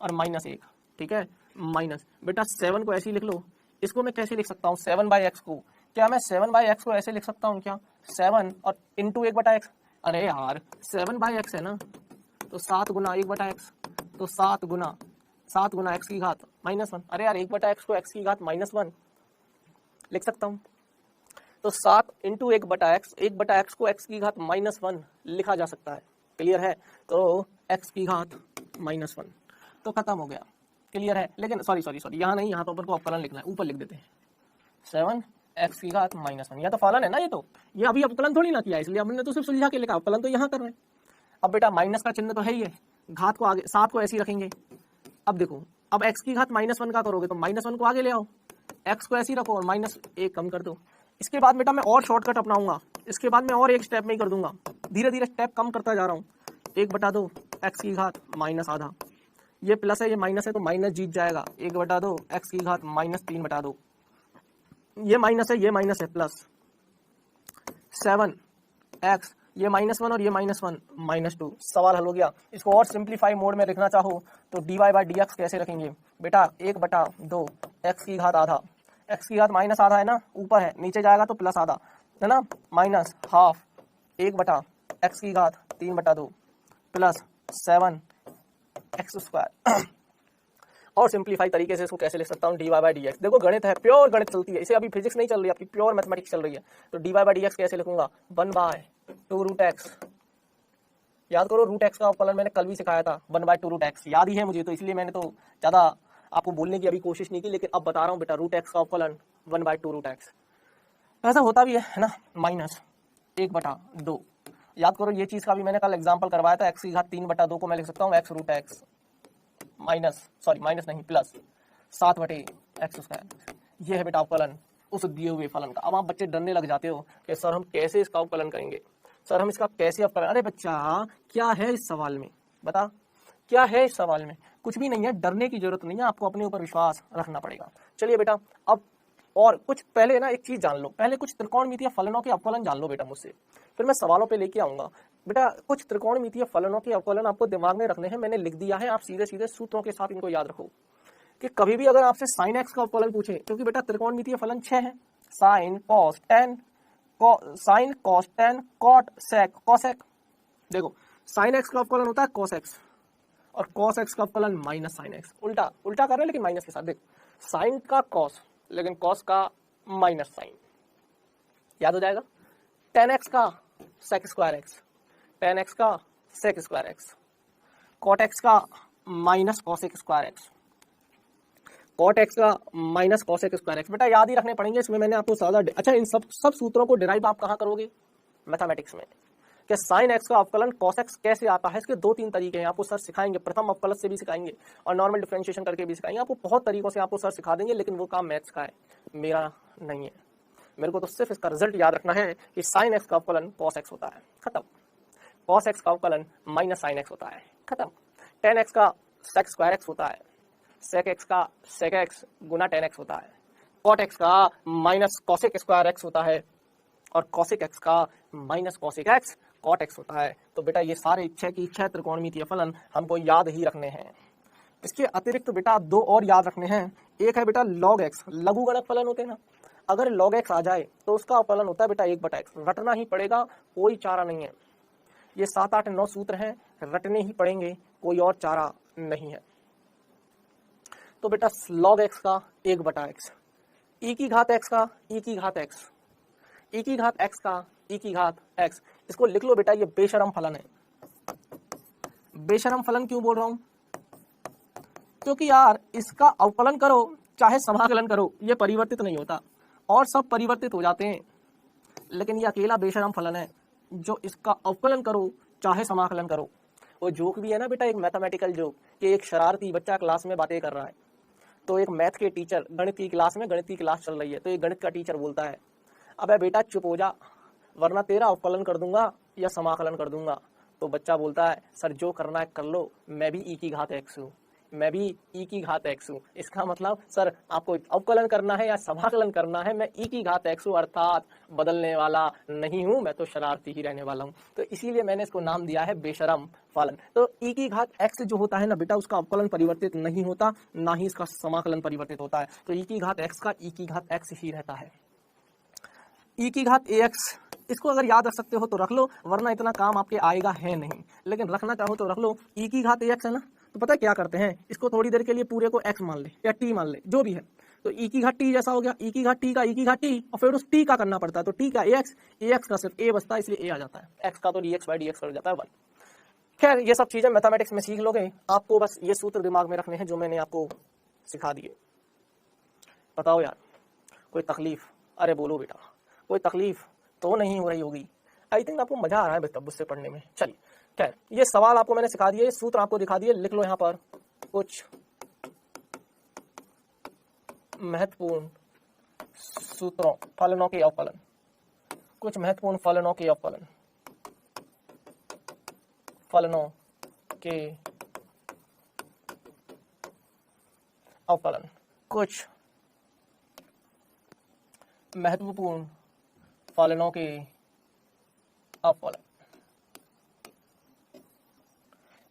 Speaker 1: और माइनस एक, ठीक है, माइनस। बेटा 7 को ऐसे ही लिख लो, इसको मैं कैसे लिख सकता हूँ 7/x को, क्या मैं 7/x को ऐसे लिख सकता हूँ क्या, 7 और इंटू 1/x, अरे यार 7/x है ना, तो 7 गुना 1/x, तो 7 गुना x की घात -1, अरे यार 1/x को x की घात -1 लिख सकता हूँ, तो 7 इंटू 1/x को x की घात -1 लिखा जा सकता है, क्लियर है, तो x की घात -1, तो खत्म हो गया, क्लियर है। लेकिन सॉरी यहाँ नहीं, यहाँ तो ऊपर को अवकलन लिखना है, ऊपर लिख देते हैं 7 x की घात -1, यह तो फलन है ना, ये अभी अवकलन थोड़ी ना किया, इसलिए हमने तो सिर्फ सुलझा के लिखा, अवकलन तो यहाँ कर रहे हैं। अब बेटा माइनस का चिन्ह तो है ही है, घात को आगे, 7 को ऐसे ही रखेंगे। अब देखो, अब x की घात -1 का करोगे तो -1 को आगे ले आओ, x को ऐसे ही रखो और -1 कम कर दो। इसके बाद बेटा मैं और शॉर्टकट अपनाऊंगा, इसके बाद मैं और एक स्टेप में ही कर दूंगा, धीरे धीरे स्टेप कम करता जा रहा हूँ। 1/2 x की घात -आधा, ये प्लस है ये माइनस है तो माइनस जीत जाएगा, 1/2 x की घात -3/2, ये माइनस है प्लस 7x, ये -1 और ये -1 -2, सवाल हल हो गया। इसको और सिंप्लीफाई मोड में लिखना चाहो तो dy/dx कैसे रखेंगे बेटा, 1/2 x की घात आधा, x की घात -आधा है ना, ऊपर है, नीचे जाएगा तो प्लस आधा है ना, माइनस हाफ 1/x की घात 3/2 प्लस 7x²। और सिंप्लीफाई तरीके से इसको कैसे लिख सकता हूँ, dy/dx, देखो गणित है, प्योर गणित चलती है, इसे अभी फिजिक्स नहीं चल रही है, आपकी प्योर मैथमेटिक्स चल रही है, तो dy/dx कैसे लिखूंगा, 1/2√x, याद करो √x का अवकलन मैंने कल भी सिखाया था, 1/2√x, याद ही है मुझे, तो इसलिए मैंने तो ज्यादा आपको बोलने की अभी कोशिश नहीं की, लेकिन अब बता रहा हूँ बेटा, √x का अवकलन 1/2√x, ऐसा होता भी है ना, -1/2, याद करो ये चीज का भी मैंने कल एग्जाम्पल करवाया था, x की घात 3/2 को मैं लिख सकता हूँ x√x माइनस नहीं प्लस 7/x², ये है बेटा अवकलन उस दिए हुए फलन का। अब आप बच्चे डरने लग जाते हो कि सर हम कैसे इसका अवकलन करेंगे, सर हम इसका कैसे अवकलन, अरे बच्चा क्या है इस सवाल में, बता क्या है इस सवाल में, कुछ भी नहीं है, डरने की जरूरत नहीं है, आपको अपने ऊपर विश्वास रखना पड़ेगा। चलिए बेटा अब और कुछ पहले ना एक चीज जान लो, पहले कुछ त्रिकोणमितीय फलनों के अवकलन जान लो बेटा मुझसे, फिर मैं सवालों पे लेके आऊंगा। बेटा कुछ त्रिकोणमितीय फलनों के अवकलन आपको दिमाग में रखने हैं, मैंने लिख दिया है, आप सीधे सीधे सूत्रों के साथ इनको याद रखो कि कभी भी अगर आपसे sin x का अवकलन पूछे, क्योंकि बेटा त्रिकोणमितीय फलन 6 है, sin cos tan cot sec cosec, देखो sin x का अवकलन होता है cos x और cos x का अवकलन माइनस sin x, उल्टा कर रहे हैं लेकिन माइनस के साथ, देख sin का cos लेकिन cos का माइनस sin, याद हो जाएगा, tan x का sec² x, tan x का sec² x, cot x का minus cosec² x, cot x का माइनस cosec² x, बेटा याद ही रखने पड़ेंगे, इसमें मैंने आपको सादा, अच्छा इन सब सूत्रों को डिराइव आप कहाँ करोगे, मैथमेटिक्स में, कि sin x का अवकलन cos x कैसे आता है, इसके 2-3 तरीके हैं, आपको सर सिखाएंगे, प्रथम अवकलन से भी सिखाएंगे और नॉर्मल डिफरेंशिएशन करके भी सिखाएंगे, आपको बहुत तरीकों से आपको सर सिखा देंगे, लेकिन वो काम मैथ्स का है, मेरा नहीं है, मेरे को तो सिर्फ इसका रिजल्ट याद रखना है कि sin x का अवकलन cos x होता है, खत्म, cos x का अवकलन माइनस sin x होता है, खत्म, tan x का sec² x होता है, sec x का sec x गुना tan x होता है, cot x का माइनस cosec² x होता है और cosec x का minus cosec x cot x होता है। तो बेटा ये सारे इच्छा की इच्छा त्रिकोणमितीय फलन हमको याद ही रखने हैं। इसके अतिरिक्त बेटा 2 और याद रखने हैं, एक है बेटा log x, लघुगणक फलन होते हैं ना, अगर log x आ जाए तो उसका अवकलन होता है बेटा 1/x, रटना ही पड़ेगा, कोई चारा नहीं है, ये 7, 8, 9 सूत्र हैं, रटने ही पड़ेंगे, कोई और चारा नहीं है। तो बेटा log x का 1/x, e की घात x का e की घात x, e की घात x का e की घात x, इसको लिख लो बेटा, ये बेशरम फलन है। बेशरम फलन क्यों बोल रहा हूं, क्योंकि यार इसका अवकलन करो चाहे समाकलन करो ये परिवर्तित नहीं होता, और सब परिवर्तित हो जाते हैं, लेकिन ये अकेला बेशरम फलन है जो इसका अवकलन करो चाहे समाकलन करो। वो जोक भी है ना बेटा, एक मैथमेटिकल जोक, कि एक शरारती बच्चा क्लास में बातें कर रहा है, तो एक मैथ के टीचर, गणित की क्लास में गणित की क्लास चल रही है, तो एक गणित का टीचर बोलता है, अबे बेटा चुप हो जा वरना तेरा अवकलन कर दूंगा या समाकलन कर दूंगा। तो बच्चा बोलता है, सर जो करना है कर लो, मैं भी ई की घात एक्स हूँ, मैं भी ई की घात एक्स हूँ। इसका मतलब सर आपको अवकलन करना है या समाकलन करना है, मैं ई की घात एक्स हूँ, अर्थात बदलने वाला नहीं हूँ, मैं तो शरारती ही रहने वाला हूँ। तो इसीलिए मैंने इसको नाम दिया है बेशरम फलन। तो ई की घात एक्स जो होता है ना बेटा, उसका अवकलन परिवर्तित नहीं होता, ना ही इसका समाकलन परिवर्तित होता है। तो ई की घात एक्स का ई की घात एक्स ही रहता है। ई की घात ए एक्स, इसको अगर याद रख सकते हो तो रख लो, वरना इतना काम आपके आएगा है नहीं, लेकिन रखना चाहो तो रख लो। ई की घात ए एक्स है ना, तो पता है क्या करते हैं, इसको थोड़ी देर के लिए पूरे को x मान ले या t मान ले, जो भी है, तो e की घात t जैसा हो गया, e की घात t का e की घात t, और फिर उस t का करना पड़ता है, तो t का ax का सिर्फ a बचता है, इसलिए a आ जाता है, x का तो dx/dx कर जाता है 1। खैर ये सब चीजें मैथमेटिक्स में सीख लोगे, आपको बस ये सूत्र दिमाग में रखने हैं जो मैंने आपको सिखा दिए। बताओ यार कोई तकलीफ? अरे बोलो बेटा, कोई तकलीफ तो नहीं हो रही होगी? आई थिंक आपको मजा आ रहा है बेटा मुझसे पढ़ने में। चलिए खैर ये सवाल आपको मैंने सिखा दिए, सूत्र आपको दिखा दिए, लिख लो यहाँ पर कुछ महत्वपूर्ण सूत्रों, फलनों के अवकलन, कुछ महत्वपूर्ण फलनों के अवकलन, फलनों के अवकलन, कुछ महत्वपूर्ण फलनों के अवकलन।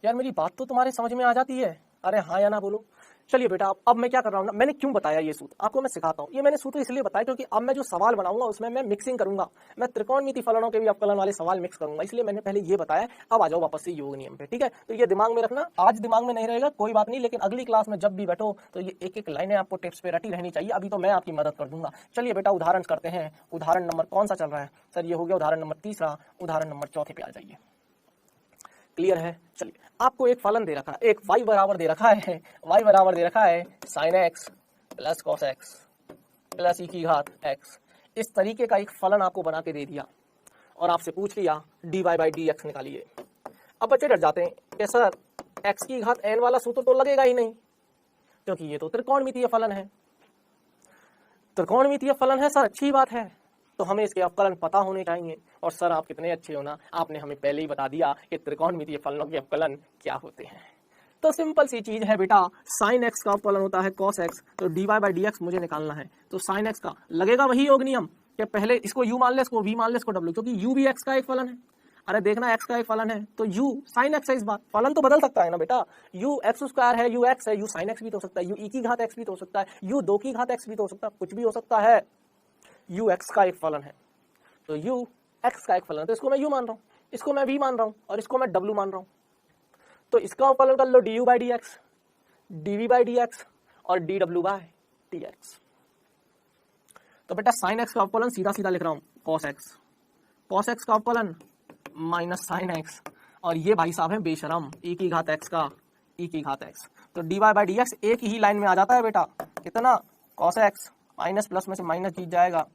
Speaker 1: यार मेरी बात तो तुम्हारे समझ में आ जाती है? अरे हाँ या ना बोलो। चलिए बेटा अब मैं क्या कर रहा हूँ ना, मैंने क्यों बताया ये सूत्र आपको मैं सिखाता हूँ। ये मैंने सूत्र इसलिए बताया क्योंकि अब मैं जो सवाल बनाऊंगा उसमें मैं मिक्सिंग करूंगा, मैं त्रिकोणमिति फलनों के भी अवकलन वाले सवाल मिक्स करूंगा, इसलिए मैंने पहले ये बताया। अब आ जाओ वापस से योग नियम पे, ठीक है? तो ये दिमाग में रखना, आज दिमाग में नहीं रहेगा कोई बात नहीं, लेकिन अगली क्लास में जब भी बैठो तो ये एक एक लाइनें आपको टिप्स पे रटी रहनी चाहिए। अभी तो मैं आपकी मदद कर दूंगा। चलिए बेटा उदाहरण करते हैं। उदाहरण नंबर कौन सा चल रहा है? सर ये हो गया उदाहरण नंबर 3, उदाहरण नंबर 4 पे आ जाइए। क्लियर है? चलिए आपको एक फलन दे रखा है, एक y बराबर दे रखा है, y बराबर दे रखा है sin x plus cos x plus e की घात x। इस तरीके का एक फलन आपको बना के दे दिया और आपसे पूछ लिया dy/dx निकालिए। अब बच्चे डर जाते हैं कि सर x की घात n वाला सूत्र तो लगेगा ही नहीं, क्योंकि ये तो त्रिकोणमितीय फलन है। त्रिकोणमितीय फलन है सर, अच्छी बात है, तो हमें इसके अवकलन पता होने चाहिए। और सर आप कितने अच्छे हो ना, आपने हमें पहले ही बता दिया कि त्रिकोणमितीय फलनों के अवकलन क्या होते हैं। तो सिंपल सी चीज है बेटा, sin x का अवकलन होता है cos x, तो dy/dx मुझे निकालना है। तो sin x का लगेगा वही योग नियम कि पहले इसको u मान ले, इसको v मान ले, इसको w, क्योंकि u भी x का एक फलन है। अरे देखना x का एक फलन है तो u sin x है। इस बार फलन तो बदल सकता है ना बेटा, u x² है, u x है, u sin x भी तो हो सकता है, u e की घात x भी तो हो सकता है, u 2 की घात x भी तो हो सकता है, कुछ भी हो सकता है। u x का एक फलन है तो u x का एक फलन है, तो इसको मैं u मान रहा हूँ, इसको मैं v मान रहा हूँ और इसको मैं w मान रहा हूँ। तो इसका अवकलन कर लो du/dx, dv/dx और dw/dx। तो बेटा sin x का अवकलन सीधा सीधा लिख रहा हूँ cos x, cos x का अवकलन माइनस sin x, और ये भाई साहब है बेशरम e की घात x का e की घात x। तो dy/dx एक ही लाइन में आ जाता है बेटा, कितना cos x माइनस प्लस में से माइनस जीत जाएगा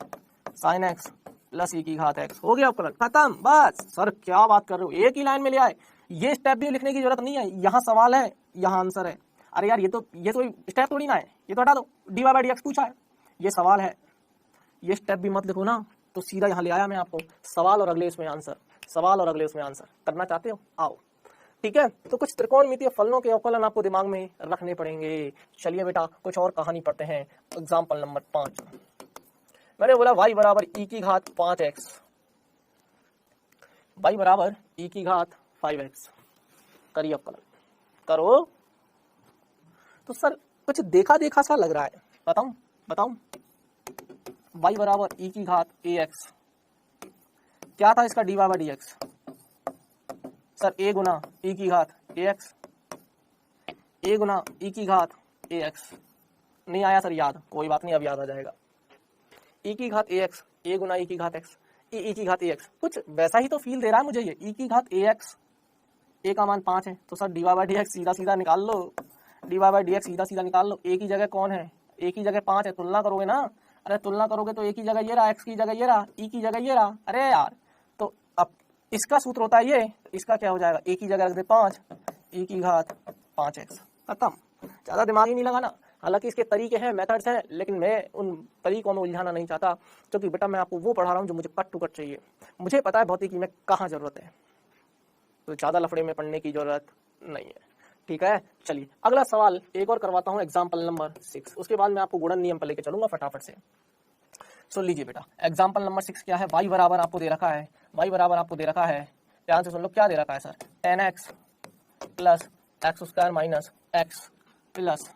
Speaker 1: sin x प्लस e की घात x। हो गया अवकलन खत्म। बस सर क्या बात कर रहे हो, एक ही लाइन में ले आए, ये स्टेप भी लिखने की जरूरत नहीं है, यहाँ सवाल है यहाँ आंसर है। अरे यार ये तो स्टेप थोड़ी ना है, ये तो हटा दो, dy/dx पूछा है, ये सवाल है, ये स्टेप भी मत लिखो ना। तो सीधा यहाँ ले आया मैं आपको, सवाल और अगले उसमें आंसर, सवाल और अगले उसमें आंसर। करना चाहते हो आओ, ठीक है? तो कुछ त्रिकोणमितीय फलनों के अवकलन आपको दिमाग में रखने पड़ेंगे। चलिए बेटा कुछ और कहानी पढ़ते हैं। एग्जाम्पल नंबर 5, मैंने बोला y बराबर e की घात 5x, y बराबर e की घात 5x, करिए अवकलन करो। तो सर कुछ देखा देखा सा लग रहा है, बताऊं y बराबर e की घात ax, क्या था इसका dy/dx? Sir a Guna e की घात ax, a गुना e की घात ax। नहीं आया सर याद? कोई बात नहीं, अब याद आ जाएगा। e की घात ax, a गुना e की घात x, e की घात ax, कुछ वैसा ही तो फील दे रहा है मुझे ये। e की घात ax, a का मान 5 है, तो सर dy/dx सीधा सीधा निकाल लो, dy/dx सीधा सीधा निकाल लो। a की जगह कौन है? एक ही जगह 5 है, तुलना करोगे ना, अरे तुलना करोगे तो एक ही जगह ये रहा, x की जगह ये रहा, e की जगह ये रहा, अरे यार। तो अब इसका सूत्र होता है ये, इसका क्या हो जाएगा, एक ही जगह रख दे 5, e की घात 5x, खत्म। ज्यादा दिमाग ही नहीं लगाना। हालांकि इसके तरीके हैं, मेथड्स हैं, लेकिन मैं उन तरीकों में उलझाना नहीं चाहता, क्योंकि बेटा मैं आपको वो पढ़ा रहा हूँ जो मुझे कट टू कट चाहिए। मुझे पता है भौतिकी में कहाँ जरूरत है, तो ज्यादा लफड़े में पढ़ने की जरूरत नहीं है, ठीक है। चलिए अगला सवाल एक और करवाता हूँ, एग्जाम्पल नंबर 6, उसके बाद मैं आपको गुणन नियम पर लेके चलूंगा फटाफट से। सुन लीजिए बेटा, एग्जाम्पल नंबर 6 क्या है, y बराबर आपको दे रखा है, y बराबर आपको दे रखा है, ध्यान से सुन लो क्या दे रखा है sir, 10x plus X square minus X plus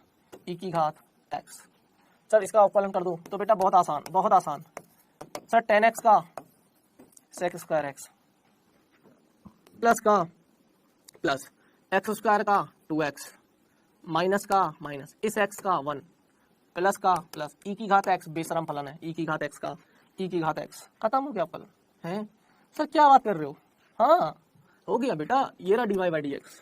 Speaker 1: E की घात x। सर इसका अवकलन कर दूं तो बेटा बहुत आसान, बहुत आसान सर, 10x का सेक स्क्वायर एक्स प्लस का प्लस एक्स स्क्वायर का 2x माइनस का माइनस इस x का 1 प्लस का प्लस ई की घात x, बेशरम फलन है, ई की घात x का ई की घात x, खत्म हो गया फलन है। सर क्या बात कर रहे हो, हाँ हो गया बेटा, ये रहा dy बाई डी एक्स,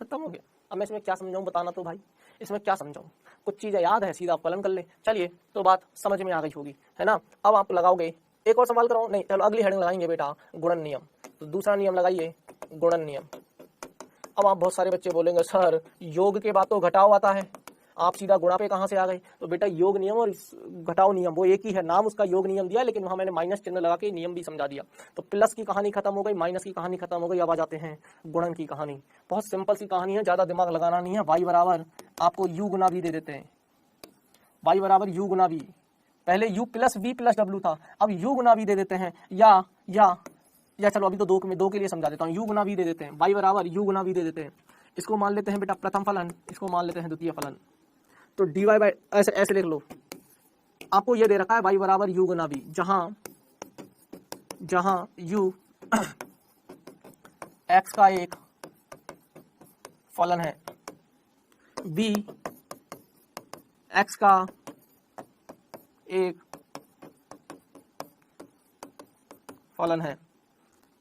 Speaker 1: खत्म हो गया। अब मैं इसमें क्या समझाऊं, बताना तो भाई, इसमें क्या समझाऊं, कुछ चीजें याद है सीधा अवकलन कर ले। चलिए तो बात समझ में आ गई होगी, है ना। अब आप लगाओगे, एक और सवाल कराओ, नहीं चलो अगली हेडिंग लगाएंगे बेटा गुणन नियम, तो दूसरा नियम लगाइए गुणन नियम। अब आप बहुत सारे बच्चे बोलेंगे सर योग के बाद तो घटाव आता है, आप सीधा गुणा पे कहां से आ गए, तो बेटा योग नियम और घटाव नियम वो एक ही है, नाम उसका योग नियम दिया, लेकिन वहां मैंने माइनस चिन्ह लगा के नियम भी समझा दिया। तो प्लस की कहानी खत्म हो गई, माइनस की कहानी खत्म हो गई, अब आ जाते हैं गुणन की कहानी। बहुत सिंपल सी कहानी है, ज्यादा दिमाग लगाना नहीं है। y बराबर आपको u गुना v दे देते हैं, y बराबर u गुना v, पहले u plus v plus w था, अब u गुना v दे देते हैं, या चलो अभी तो दो के लिए समझा देता हूँ, u गुना v दे देते हैं, y बराबर u गुना v दे देते हैं। इसको मान लेते हैं बेटा प्रथम फलन, इसको मान लेते हैं द्वितीय फलन, तो dy बाई ऐसे लिख लो, आपको ये दे रखा है y बराबर u गुना v, जहां u x का एक फलन है, v x का एक फलन है,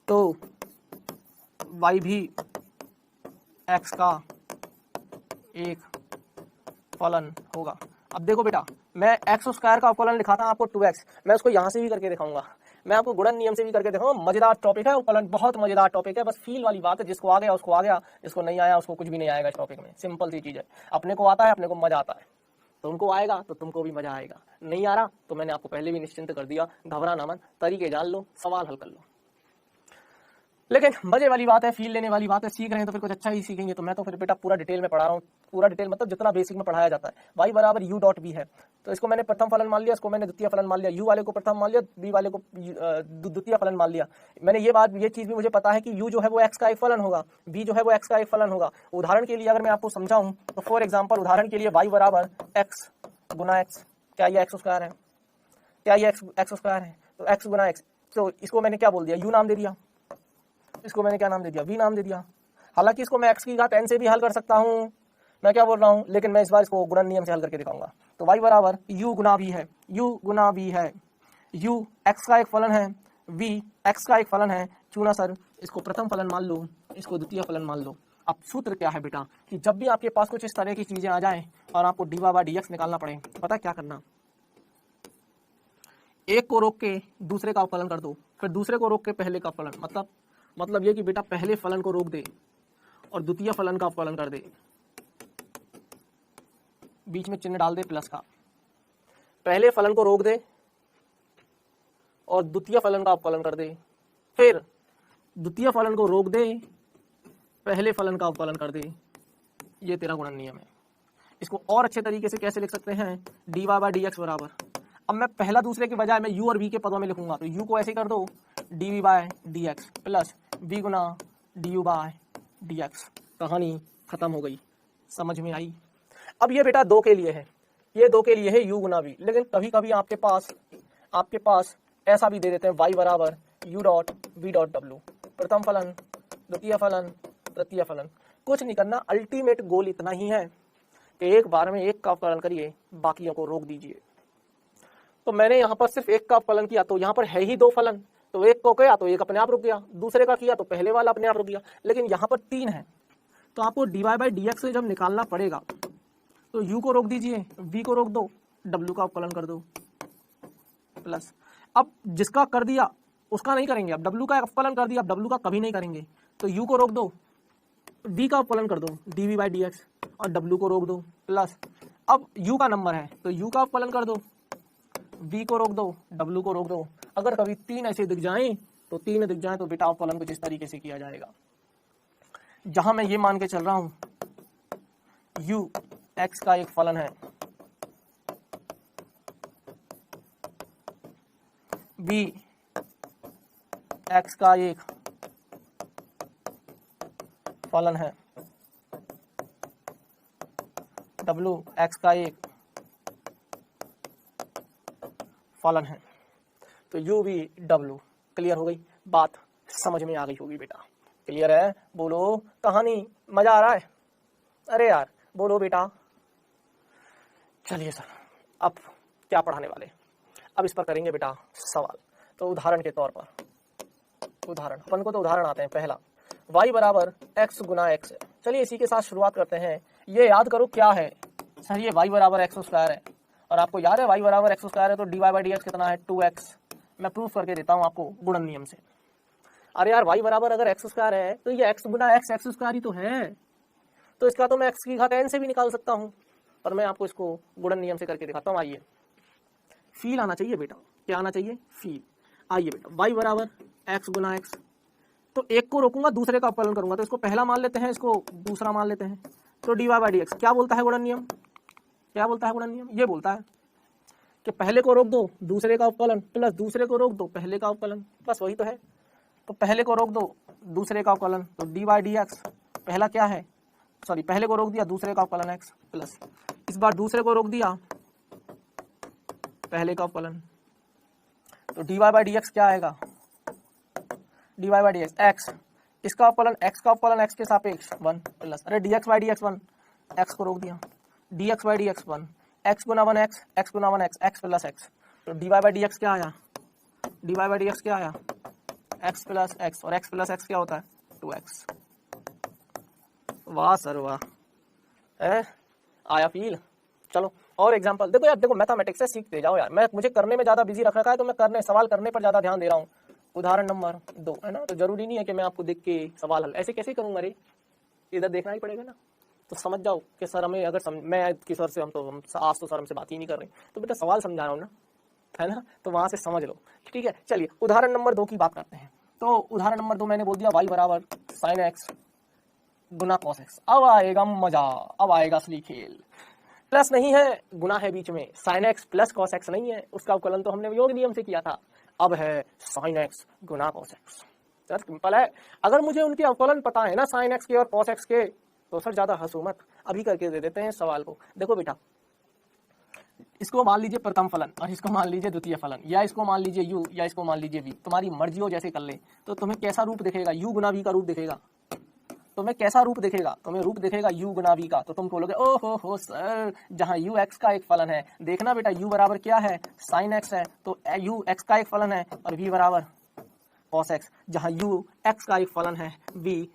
Speaker 1: तो y भी x का एक फलन होगा। अब देखो बेटा, मैं एक्स स्क्वायर का अवकलन लिखा था आपको 2x, मैं उसको यहां से भी करके दिखाऊंगा, मैं आपको गुणन नियम से भी करके दिखाऊंगा। मजेदार टॉपिक है अवकलन, बहुत मजेदार टॉपिक है, बस फील वाली बात है, जिसको आ गया उसको आ गया, जिसको नहीं आया उसको कुछ भी नहीं आएगा इस टॉपिक में। सिंपल सी चीज है, अपने को आता है, अपने को मजा आता है, तुमको आएगा तो तुमको भी मजा आएगा, नहीं आ रहा तो मैंने आपको पहले भी निश्चिंत कर दिया, घबराना मत, तरीके जान लो, सवाल हल कर लो। लेकिन मजे वाली बात है, फील लेने वाली बात है, सीख रहे हैं तो फिर कुछ अच्छा ही सीखेंगे। तो मैं तो फिर बेटा पूरा डिटेल में पढ़ा रहा हूँ, पूरा डिटेल मतलब जितना बेसिक में पढ़ाया जाता है। y बराबर u डॉट b है, तो इसको मैंने प्रथम फलन मान लिया, इसको मैंने द्वितीय फलन मान लिया, u वाले को प्रथम मान लिया, b वाले को द्वितीय फलन मान लिया। मैंने ये चीज भी मुझे पता है कि u जो है वो x का एक फलन होगा, b जो है वो x का एक फलन होगा। उदाहरण के लिए अगर मैं आपको समझाऊं तो फॉर एग्जाम्पल, उदाहरण के लिए y बराबर x गुना x, क्या ये एक्स स्क्वायर है, क्या ये एक्स स्क्वायर है, तो x गुना x, तो इसको मैंने क्या बोल दिया, u नाम दे दिया, इसको मैंने क्या नाम दे दिया, v नाम दे दिया। हालांकि इसको मैं x की घात n से भी हल कर सकता हूं, मैं क्या बोल रहा हूं, लेकिन मैं इस बार इसको गुणन नियम से हल करके दिखाऊंगा। तो y बराबर u गुना v है, u गुना v है, u x का एक फलन है, v x का एक फलन है, चूना सर इसको प्रथम फलन मान लो, इसको द्वितीय फलन मान लो। अब सूत्र क्या है बेटा, कि जब भी आपके पास कुछ इस तरह की चीजें आ जाएं और आपको dy बाई dx निकालना पड़े, पता क्या करना, एक को रोक के दूसरे का अवकलन कर दो, फिर दूसरे को रोक के पहले का फलन, मतलब ये कि बेटा पहले फलन को रोक दे और द्वितीय फलन का अवकलन कर दे, बीच में चिन्ह डाल दे प्लस का, पहले फलन को रोक दे और द्वितीय फलन का अवकलन कर दे, फिर द्वितीय फलन को रोक दे, पहले फलन का अवकलन कर दे। ये तेरा गुणन नियम है। इसको और अच्छे तरीके से कैसे लिख सकते हैं, dy बाई dx बराबर, अब मैं पहला दूसरे के बजाय मैं u और v के पदों में लिखूंगा, तो u को ऐसे कर दो dv by dx plus v गुना du बाय dx। कहानी खत्म हो गई, समझ में आई। अब ये बेटा दो के लिए है, ये दो के लिए है u गुना v, लेकिन कभी कभी आपके पास ऐसा भी दे देते हैं y बराबर u dot v dot w, प्रथम फलन द्वितीय फलन तृतीय फलन। कुछ नहीं करना, अल्टीमेट गोल इतना ही है कि एक बार में एक का अवकलन करिए, बाकियों को रोक दीजिए। तो मैंने यहाँ पर सिर्फ एक का अवकलन किया, तो यहाँ पर है ही दो फलन, तो एक को किया तो एक अपने आप रुक गया, दूसरे का किया तो पहले वाला अपने आप रुक गया, लेकिन यहाँ पर तीन है, तो आपको dy बाई dx से जब निकालना पड़ेगा तो u को रोक दीजिए, v को रोक दो, w का अवकलन कर दो प्लस। अब जिसका कर दिया उसका नहीं करेंगे, अब w का अवकलन कर दिया, अब w का कभी नहीं करेंगे, तो u को रोक दो, v का अवकलन कर दो dv बाई डी एक्स, और w को रोक दो प्लस। अब u का नंबर है तो u का अवकलन कर दो, v को रोक दो, w को रोक दो। अगर कभी तीन ऐसे दिख जाएं तो तीन दिख जाएं तो बेटा अवकलन कुछ इस तरीके से किया जाएगा, जहां मैं ये मान के चल रहा हूं u x का एक फलन है, v x का एक फलन है, w x का एक फलन है। तो u v w क्लियर हो गई बात, समझ में आ गई होगी बेटा, क्लियर है? बोलो कहानी, मजा आ रहा है? अरे यार बोलो बेटा। चलिए सर अब क्या पढ़ाने वाले, अब इस पर करेंगे बेटा सवाल। तो उदाहरण के तौर पर, उदाहरण अपन को तो उदाहरण आते हैं। पहला y बराबर x गुना x है। चलिए इसी के साथ शुरुआत करते हैं। ये याद करो क्या है सर, ये y बराबर एक्स स्क्वायर है, और आपको याद है y बराबर एक्स स्क्वायर है तो dy बाई डी एक्स कितना है 2x। मैं प्रूफ करके देता हूँ आपको गुणन नियम से। अरे यार y बराबर अगर एक्स स्क्वायर है तो ये x गुना एक्स एक्स स्क्वायर ही तो है, तो इसका तो मैं x की घात n से भी निकाल सकता हूँ, पर मैं आपको इसको गुणन नियम से करके दिखाता हूँ। आइए, फील आना चाहिए बेटा, क्या आना चाहिए? फील। आइए बेटा, y बराबर x गुना x, तो एक को रोकूंगा दूसरे का अवकलन करूंगा, तो इसको पहला मान लेते हैं, इसको दूसरा मान लेते हैं। तो dy बाई डी एक्स क्या बोलता है गुणन नियम? क्या बोलता है गुणन नियम? ये बोलता है कि पहले को रोक दो दूसरे का अवकलन प्लस दूसरे को रोक दो पहले का अवकलन, बस वही तो है। तो पहले को रोक दो दूसरे का अवकलन, तो dy बाई डी एक्स पहला क्या है, सॉरी पहले को रोक दिया दूसरे का अवकलन x प्लस, इस बार दूसरे को रोक दिया पहले का अवकलन, तो dy बाई डी एक्स क्या आएगा? dy by D x x, इसका अवकलन x का अवकलन x के सापेक्ष 1 प्लस, अरे dx by D x 1, x को रोक दिया, dx by D x 1, x Guna 1 x Guna 1 x plus x, तो dy बाई डी एक्स क्या आया? dy बाई डी एक्स क्या आया? x प्लस x, और x प्लस x क्या होता है? 2x। वाह सर वाह, आया फील। चलो और एग्जांपल देखो यार, देखो मैथमेटिक्स से सीखते जाओ यार, मैं मुझे करने में ज्यादा बिजी रख रखा है तो मैं करने सवाल करने पर ज्यादा ध्यान दे रहा हूँ। उदाहरण नंबर 2 है ना, तो जरूरी नहीं है कि मैं आपको देख के सवाल हल ऐसे कैसे करूंगा, रे इधर देखना ही पड़ेगा ना। तो समझ जाओ कि सर हमें अगर मैं कि सर से हम आज तो सर हमसे बात ही नहीं कर रहे, तो बेटा सवाल समझा रहा हूँ ना, है ना, तो वहां से समझ लो। ठीक है, चलिए उदाहरण नंबर 2 की बात करते हैं। तो उदाहरण नंबर 2 मैंने बोल दिया y बराबर साइन एक्स गुना कॉस एक्स। अब आएगा मजा, अब आएगा असली खेल। प्लस नहीं है, गुना है बीच में, sine x plus cos x नहीं है, उसका अवकलन तो हमने योग नियम से किया था। अब है साइन एक्स गुना कॉस एक्स। सर सिंपल है, अगर मुझे उनके अवकलन पता है ना साइन एक्स के और कॉस एक्स के, तो सर ज्यादा हंसो मत, अभी करके दे देते हैं सवाल को। देखो बेटा, इसको मान लीजिए प्रथम फलन और इसको मान लीजिए द्वितीय फलन, या इसको मान लीजिए u या इसको मान लीजिए v, तुम्हारी मर्जी हो जैसे कर ले। तो तुम्हें कैसा रूप दिखेगा? u गुना v का रूप दिखेगा। तुम्हें कैसा रूप दिखेगा? तुम्हें रूप दिखेगा u गुना v का। तो तुम बोलोगे ओ हो सर, जहां u x का एक फलन है, देखना बेटा u बराबर क्या है? साइन x है, तो u x का एक फलन है, और v बराबर cos x। जहां u x का एक फलन है, v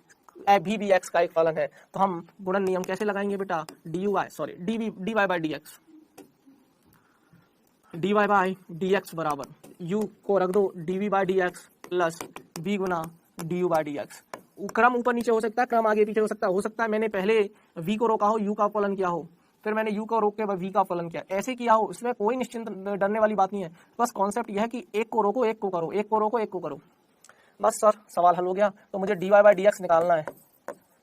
Speaker 1: भी x का एक फलन है, तो हम गुणन नियम कैसे लगाएंगे बेटा? dy by D x, dy by D x बराबर u को रख दो dv by D x plus v गुना du बाई डी एक्स। क्रम ऊपर नीचे हो सकता है, क्रम आगे पीछे हो सकता है मैंने पहले v को रोका हो, u का अवकलन किया हो, फिर मैंने u को रोक के v का अवकलन किया, ऐसे किया हो। इसमें कोई निश्चिंत डरने वाली बात नहीं है, बस कॉन्सेप्ट यह है कि एक को रोको एक को करो, एक को रोको एक को करो, बस सर सवाल हल हो गया। तो मुझे dy बाई डी एक्स निकालना है,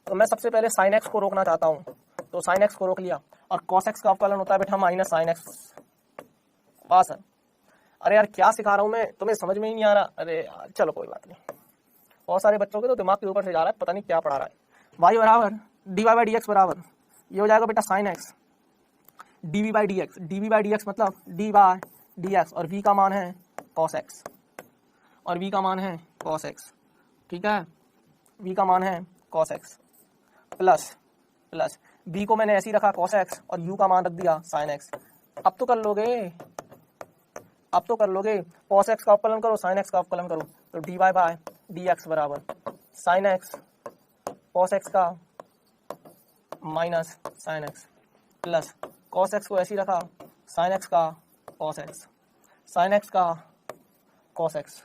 Speaker 1: तो मैं सबसे पहले साइन एक्स को रोकना चाहता हूँ, तो साइन एक्स को रोक लिया, और कॉस एक्स का अवकलन होता है बेटा माइनस साइन एक्स। वाह सर, अरे यार क्या सिखा रहा हूँ मैं, तुम्हें समझ में ही नहीं आ रहा। अरे यार चलो कोई बात नहीं, बहुत सारे बच्चों के तो दिमाग के ऊपर से जा रहा है, पता नहीं क्या पढ़ा रहा है। y बराबर dy बाई डी एक्स बराबर ये हो जाएगा बेटा sine x dv by D x. dv by D x मतलब d बाई डी एक्स, और v का मान है cos x, और v का मान है cos x। ठीक है, v का मान है cos x plus plus v को मैंने ऐसे ही रखा cos x, और u का मान रख दिया sin x। अब तो कर लोगे, अब तो कर लोगे, cos x का अवकलन करो, sin x का अवकलन करो, तो dy बाई डी एक्स बराबर sin x cos x का minus sin x plus cos x को ऐसे ही रखा, साइन एक्स का कॉस एक्स, साइन एक्स का कॉस एक्स।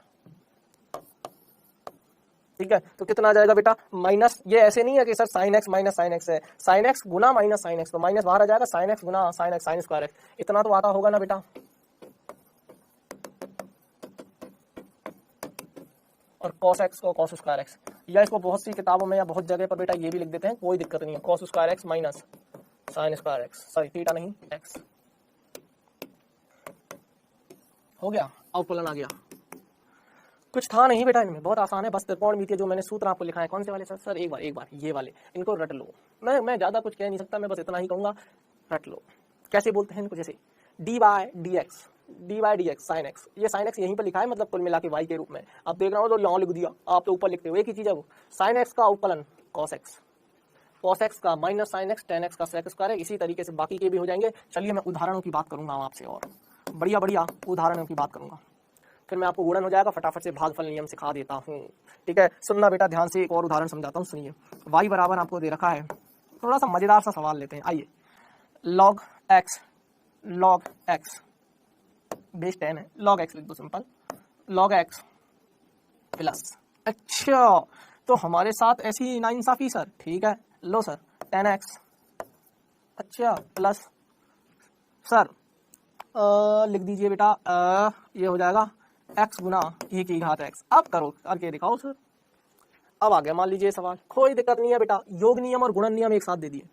Speaker 1: ठीक है, तो कितना आ जाएगा बेटा माइनस, ये ऐसे नहीं है कि sir sine X minus sine X है, साइन एक्स गुना माइनस साइन एक्स, तो माइनस बाहर आ जाएगा, साइन एक्स गुना sine X sine square X, इतना तो आता होगा ना बेटा। और cos x को cos स्क्वायर एक्स, या इसको बहुत सी किताबों में या बहुत जगह पर बेटा ये भी लिख देते हैं, कोई दिक्कत नहीं है, cos square x minus sign square x, sorry theta नहीं एक्स। हो गया, अवकलन आ गया। कुछ था नहीं बेटा इनमें, बहुत आसान है, बस त्रिकोणमितीय जो मैंने सूत्र आपको लिखा है, कौन से वाले सर एक बार ये वाले, इनको रट लो। मैं ज्यादा कुछ कह नहीं सकता, मैं बस इतना ही कहूंगा, रट लो। कैसे बोलते हैं इनको, जैसे D by D x sine x, ये साइन एक्स यहीं पर लिखा है, मतलब कुल मिला के वाई के रूप में, आप देख रहे हो तो यहाँ लिख दिया, आप तो ऊपर लिखते हो, एक ही चीज है वो, साइन एक्स का अवकलन कॉस एक्स का minus sine x ten x का सेक स्क्वायर है। इसी तरीके से बाकी के भी हो जाएंगे। चलिए मैं उदाहरणों की बात करूंगा आपसे, और बढ़िया बढ़िया उदाहरणों की बात करूंगा, फिर मैं आपको गुणन हो जाएगा, फटाफट से भागफल नियम सिखा देता हूँ। ठीक है, सुनना बेटा ध्यान से, एक और उदाहरण समझाता हूँ, सुनिए। y बराबर आपको दे रखा है, थोड़ा सा मजेदार सा सवाल लेते हैं, आइए। log x बेस 10 है, log x लिख दो सिंपल, log x प्लस, अच्छा तो हमारे साथ ऐसी नाइंसाफी सर, ठीक है लो सर 10x, अच्छा प्लस सर लिख दीजिए बेटा ये हो जाएगा x गुना e की घात x। अब करो करके दिखाओ सर। अब आ गया मान लीजिए सवाल, कोई दिक्कत नहीं है बेटा, योग नियम और गुणन नियम एक साथ दे दिए,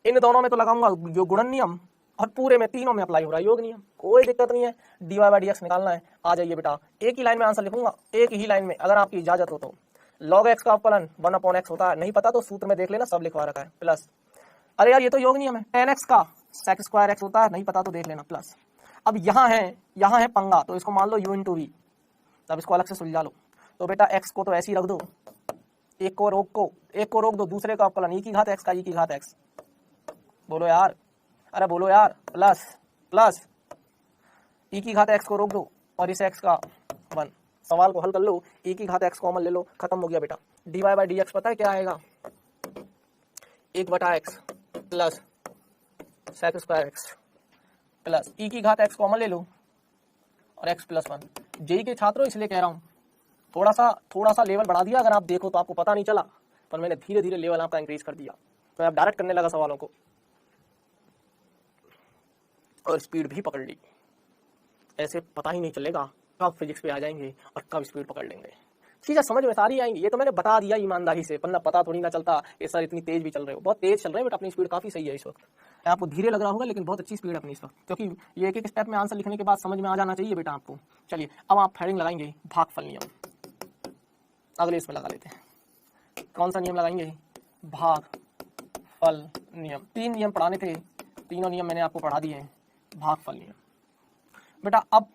Speaker 1: इन दोनों में तो लगाऊंगा जो गुणन नियम, और पूरे में तीनों में अप्लाई हो रहा है योग नियम, कोई दिक्कत नहीं है। dy बाई डी एक्स निकालना है, आ जाइए बेटा, एक ही लाइन में आंसर लिखूंगा, एक ही लाइन में, अगर आपकी इजाजत हो तो। log x का अवकलन 1/x होता है, नहीं पता तो सूत्र में देख लेना, सब लिखवा रखा है, प्लस अरे यार ये तो योग नियम है, 10x का सेक स्क्वायर एक्स होता है, नहीं पता तो देख लेना, प्लस अब यहाँ है पंगा, तो इसको मान लो u इंटू वी, तब इसको अलग से सुलझा लो। तो बेटा x को तो ऐसे ही रख दो, एक को रोक दो, दूसरे का अवकलन e की घात x का e की घात x, बोलो यार, अरे बोलो यार, प्लस e की घात x को रोक दो और इस x का 1, सवाल को हल कर लो, e की घात x कॉमन ले लो, खत्म हो गया बेटा। dy बाई डी एक्स पता है क्या आएगा, 1/x plus sec square x plus e की घात x कॉमन ले लो और x प्लस 1। जेई के छात्रों इसलिए कह रहा हूँ, थोड़ा सा लेवल बढ़ा दिया, अगर आप देखो तो आपको पता नहीं चला, पर मैंने धीरे धीरे लेवल आपका इंक्रीज कर दिया, तो आप डायरेक्ट करने लगा सवालों को और स्पीड भी पकड़ ली। ऐसे पता ही नहीं चलेगा कब फिजिक्स पे आ जाएंगे और कब स्पीड पकड़ लेंगे, चीजें समझ में सारी आएंगी। ये तो मैंने बता दिया ईमानदारी से, वरना पता थोड़ी ना चलता ये सर इतनी तेज भी चल रहे हो, बहुत तेज चल रहे हैं बट अपनी स्पीड काफी सही है इस वक्त। आपको धीरे लग रहा होगा लेकिन बहुत अच्छी स्पीड है अपनी इस वक्त, क्योंकि ये एक स्टेप में आंसर लिखने के बाद समझ में आ जाना चाहिए बेटा आपको। चलिए अब आप हेडिंग लगाएंगे भागफल नियम, अगले इसमें लगा लेते हैं। कौन सा नियम लगाएंगे, भागफल नियम। 3 नियम पढ़ाने थे, तीनों नियम मैंने आपको पढ़ा दिए हैं। भागफल नियम बेटा, अब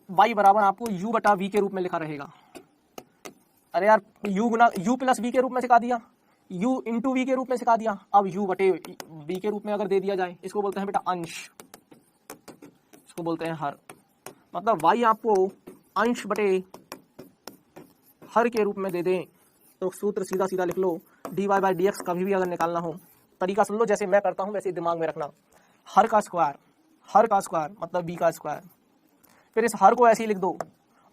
Speaker 1: y बराबर आपको u बटा v के रूप में लिखा रहेगा। अरे यार u गुना u प्लस v के रूप में सिखा दिया, u इंटू v के रूप में सिखा दिया, अब u बटे v के रूप में अगर दे दिया जाए, इसको बोलते हैं बेटा अंश, इसको बोलते हैं हर। मतलब y आपको अंश बटे हर के रूप में दे दें तो सूत्र सीधा सीधा लिख लो, dy बाई डी एक्स कभी भी अगर निकालना हो, तरीका सुन लो, जैसे मैं करता हूँ वैसे दिमाग में रखना। हर का स्क्वायर मतलब b का स्क्वायर, फिर इस हर को ऐसे ही लिख दो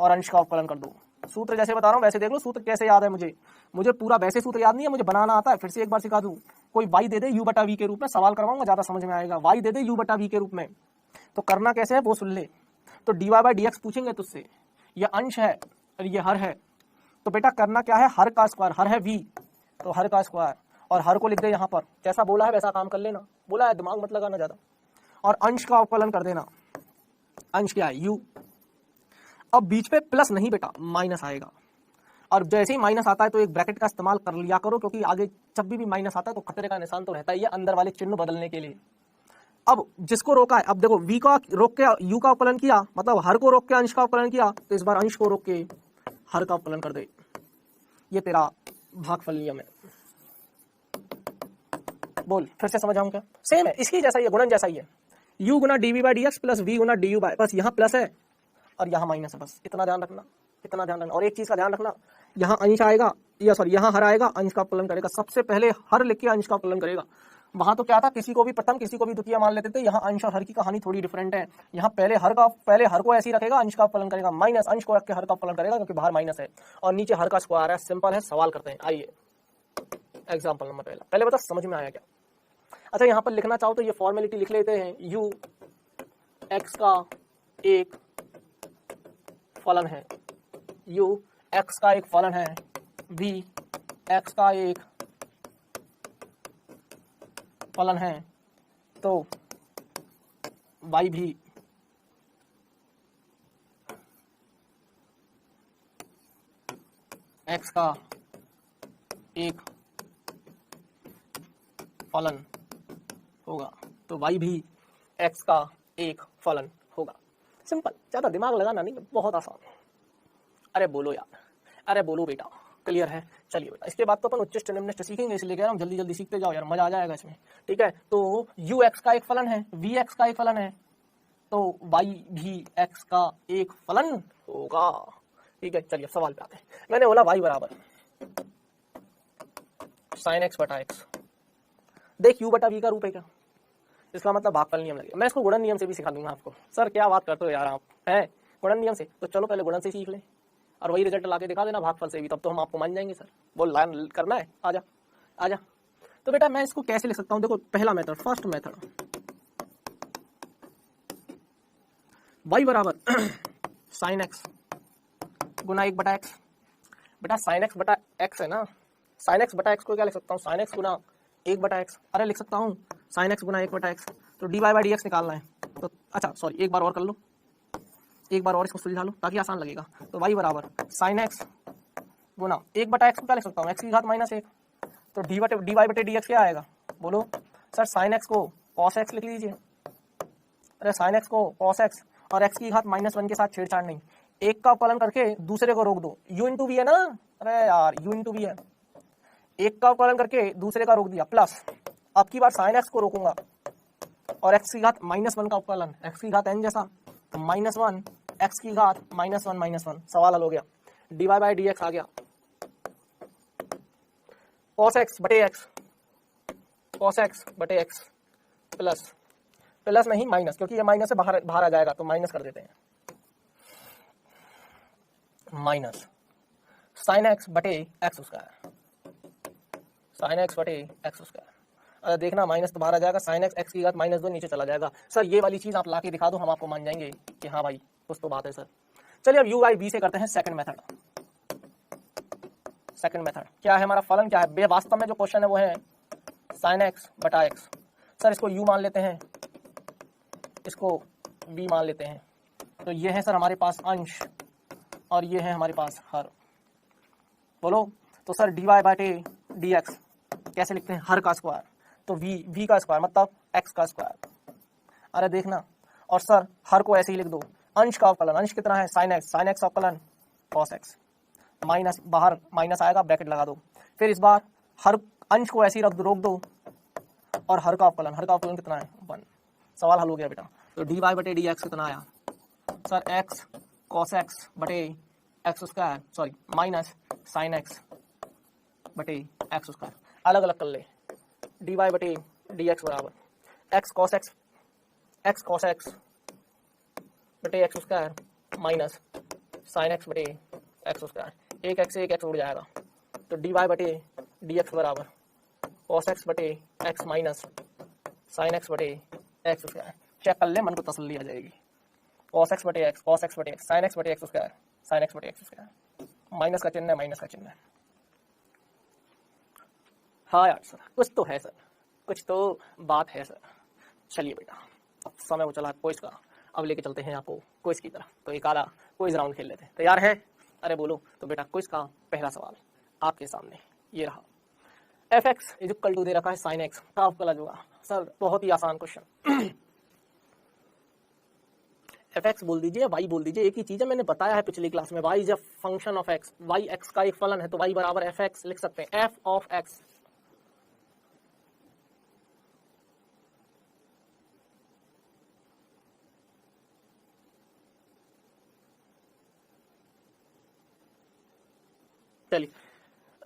Speaker 1: और अंश का अवकलन कर दो। सूत्र जैसे बता रहा हूँ वैसे देख लो, सूत्र कैसे याद है मुझे पूरा वैसे सूत्र याद नहीं है, मुझे बनाना आता है, फिर से एक बार सिखा दूँ। कोई y दे दे u बटा v के रूप में, सवाल करवाऊंगा ज़्यादा समझ में आएगा। y दे दे u बटा v के रूप में, तो करना कैसे है वो सुन ले। तो dy बाई डी एक्स पूछेंगे तुझसे, ये अंश है और ये हर है, तो बेटा करना क्या है, हर का स्क्वायर, हर है v तो हर का स्क्वायर, और हर को लिख दे यहाँ पर, जैसा बोला है वैसा काम कर लेना, बोला है दिमाग मत लगाना ज़्यादा, और अंश का अवकलन कर देना। अंश क्या है u, अब बीच पे प्लस नहीं बेटा माइनस आएगा, और जैसे ही माइनस आता है तो एक ब्रैकेट का इस्तेमाल कर लिया करो, क्योंकि आगे जब भी माइनस आता है तो खतरे का निशान तो रहता ही है अंदर वाले चिन्ह बदलने के लिए। अब जिसको रोका है, अब देखो v का रोक के u का अवकलन किया, मतलब हर को रोक के अंश का अवकलन किया, तो इस बार अंश को रोक के हर का अवकलन कर दे, ये तेरा भागफल नियम है। बोल फिर से समझाऊं क्या, सेम है, इसकी जैसा ही है, गुणन जैसा ही है। u Guna dv by D x plus v गुना du बाई, बस यहाँ प्लस है और यहाँ माइनस है, बस इतना ध्यान रखना, इतना ध्यान रखना। और एक चीज का ध्यान रखना, यहाँ अंश आएगा या सॉरी यहाँ हर आएगा, अंश का अवकलन करेगा, सबसे पहले हर लिख के अंश का अवकलन करेगा, वहां तो क्या था, किसी को भी प्रथम किसी को भी द्वितीय मान लेते थे। यहाँ अंश और हर की कहानी थोड़ी डिफरेंट है। यहाँ पहले हर को ऐसे ही रखेगा, अंश का फलन करेगा, माइनस अंश को रख के हर का फलन करेगा क्योंकि बाहर माइनस है, और नीचे हर का स्क्वायर है। सिंपल है, सवाल करते हैं। आइए एग्जाम्पल नंबर पहला, पहले बता समझ में आया क्या? अच्छा यहाँ पर लिखना चाहो तो ये फॉर्मेलिटी लिख लेते हैं, u x का एक फलन है, u x का एक फलन है, v x का एक फलन है, तो y भी x का एक फलन होगा, तो y भी x का एक फलन होगा। सिंपल, ज्यादा दिमाग लगाना नहीं, बहुत आसान। अरे बोलो यार, अरे बोलो बेटा, क्लियर है? चलिए बेटा, इसके बाद तो अपन उच्चिष्ट निम्निष्ट सीखेंगे, इसलिए कह रहा हूँ जल्दी जल्दी सीखते जाओ यार, मजा आ जाएगा इसमें। ठीक है, तो u x का एक फलन है, v x का एक फलन है, तो y भी x का एक फलन होगा। ठीक है, चलिए सवाल पे आते हैं। मैंने बोला y बराबर sin x बटा x। देख u बटा v का रूप है क्या, इसका मतलब भागफल नियम लगेगा। मैं इसको गुणन नियम से भी सिखा दूंगा आपको। सर क्या बात करते हो यार आप, हैं गुणन नियम से? तो चलो पहले गुणन से सीख लें और वही रिजल्ट ला के दिखा देना भागफल से भी, तब तो हम आपको मान जाएंगे। सर वो लाइन करना है, आजा आजा। तो बेटा मैं इसको कैसे लिख सकता हूँ? देखो पहला मेथड, फर्स्ट मेथड, y बराबर साइन एक्स गुना 1 बटा एक्स। बेटा साइन एक्स बटा एक्स है ना, साइन एक्स बटा एक्स को क्या लिख सकता हूँ? साइन एक्स गुना 1 बटा एक्स। अरे लिख सकता हूँ साइन एक्स गुना 1 बटा एक्स। तो d Y by D x निकालना है, तो अच्छा सॉरी एक बार और कर लो, एक बार और इसको सुलझा लो ताकि आसान लगेगा। तो y बराबर साइन एक्स गुना 1 बटा एक्स को क्या लिख सकता हूँ? एक्स की घात माइनस 1। तो डी वाई बटे डी एक्स क्या आएगा? बोलो सर। साइन एक्स को कॉस एक्स लिख लीजिए। अरे साइन एक्स को कॉस एक्स और एक्स की घात -1 के साथ छेड़छाड़ नहीं, एक का फलन करके दूसरे को रोक दो। u इंटू वी है ना, अरे यार u इंटू वी है, एक का फलन करके दूसरे का रोक दिया, प्लस अब की बार साइन एक्स को रोकूंगा और एक्स की घात -1 का फलन, एक्स की घात n जैसा, तो -1 एक्स की घात -1 सवाल हल हो गया। D Y by D X आ गया cos x बटे एक्स, cos x बटे एक्स प्लस, प्लस नहीं माइनस, क्योंकि ये माइनस से बाहर आ जाएगा तो माइनस कर देते हैं, माइनस साइन एक्स बटे एक्स स्क्वायर, साइन एक्स बटे एक्स स्क्वायर। अरे देखना माइनस तो बाहर आ जाएगा, साइन एक्स एक्स की घात -2 नीचे चला जाएगा। सर ये वाली चीज आप लाके दिखा दो, हम आपको मान जाएंगे कि हाँ भाई कुछ तो बात है सर। चलिए अब यू बाई बी से करते हैं सेकंड मेथड। सेकंड मेथड क्या है हमारा? फलन क्या है? वास्तव में जो क्वेश्चन है वो है साइन एक्स बटा एक्स। सर इसको u मान लेते हैं, इसको v मान लेते हैं। तो ये है सर हमारे पास अंश और ये है हमारे पास हर। बोलो तो सर डी वाई बाटे डी एक्स कैसे लिखते हैं? हर का स्क्वायर, तो v का स्क्वायर मतलब x का स्क्वायर। अरे देखना, और सर हर को ऐसे ही लिख दो, अंश का अवकलन, अंश कितना है? साइन एक्स, साइन एक्स अवकलन कॉस एक्स, माइनस बाहर माइनस आएगा, ब्रैकेट लगा दो। फिर इस बार हर अंश को ऐसे ही रोक दो और हर का अवकलन कितना है? 1। सवाल हल हो गया बेटा। तो डी वाई बटे डी एक्स कितना आया सर? एक्स कॉस एक्स बटे x square, sorry minus sine x बटे एक्स स्क्वायर। अलग अलग कर ले, डी वाई बटे डी एक्स बराबर एक्स कॉस एक्स बटे x square minus sine x बटे एक्स स्क्वायर। एक एक्स उड़ जाएगा, तो डी वाई बटे डी एक्स बराबर कॉस एक्स बटे एक्स माइनस साइन एक्स बटे एक्स स्क्वायर। चेक कर ले, मन को तसल्ली आ जाएगी। कॉस एक्स बटे एक्स साइन एक्स बटे एक्स स्क्वायर, साइन एक्स बटे एक्स स्क्वायर, माइनस का चिन्ह है, माइनस का चिन्ह है। हाँ यार सर कुछ तो है सर, कुछ तो बात है सर। चलिए बेटा अब समय वो चला क्विज का, अब लेके चलते हैं आपको क्विज की तरफ। तो एक आधा क्विज राउंड खेल लेते हैं, तैयार है? अरे बोलो। तो बेटा क्विज का पहला सवाल आपके सामने ये रहा, F X is equal to दे रखा है साइन एक्स का अवकलज होगा। सर बहुत ही आसान क्वेश्चन, एफ एक्स बोल दीजिए, वाई बोल दीजिए, एक ही चीज है, मैंने बताया है पिछली क्लास में। Y is a function of x, y x का एक फलन है, तो वाई बराबर एफ एक्स लिख सकते हैं, एफ ऑफ एक्स। चलिए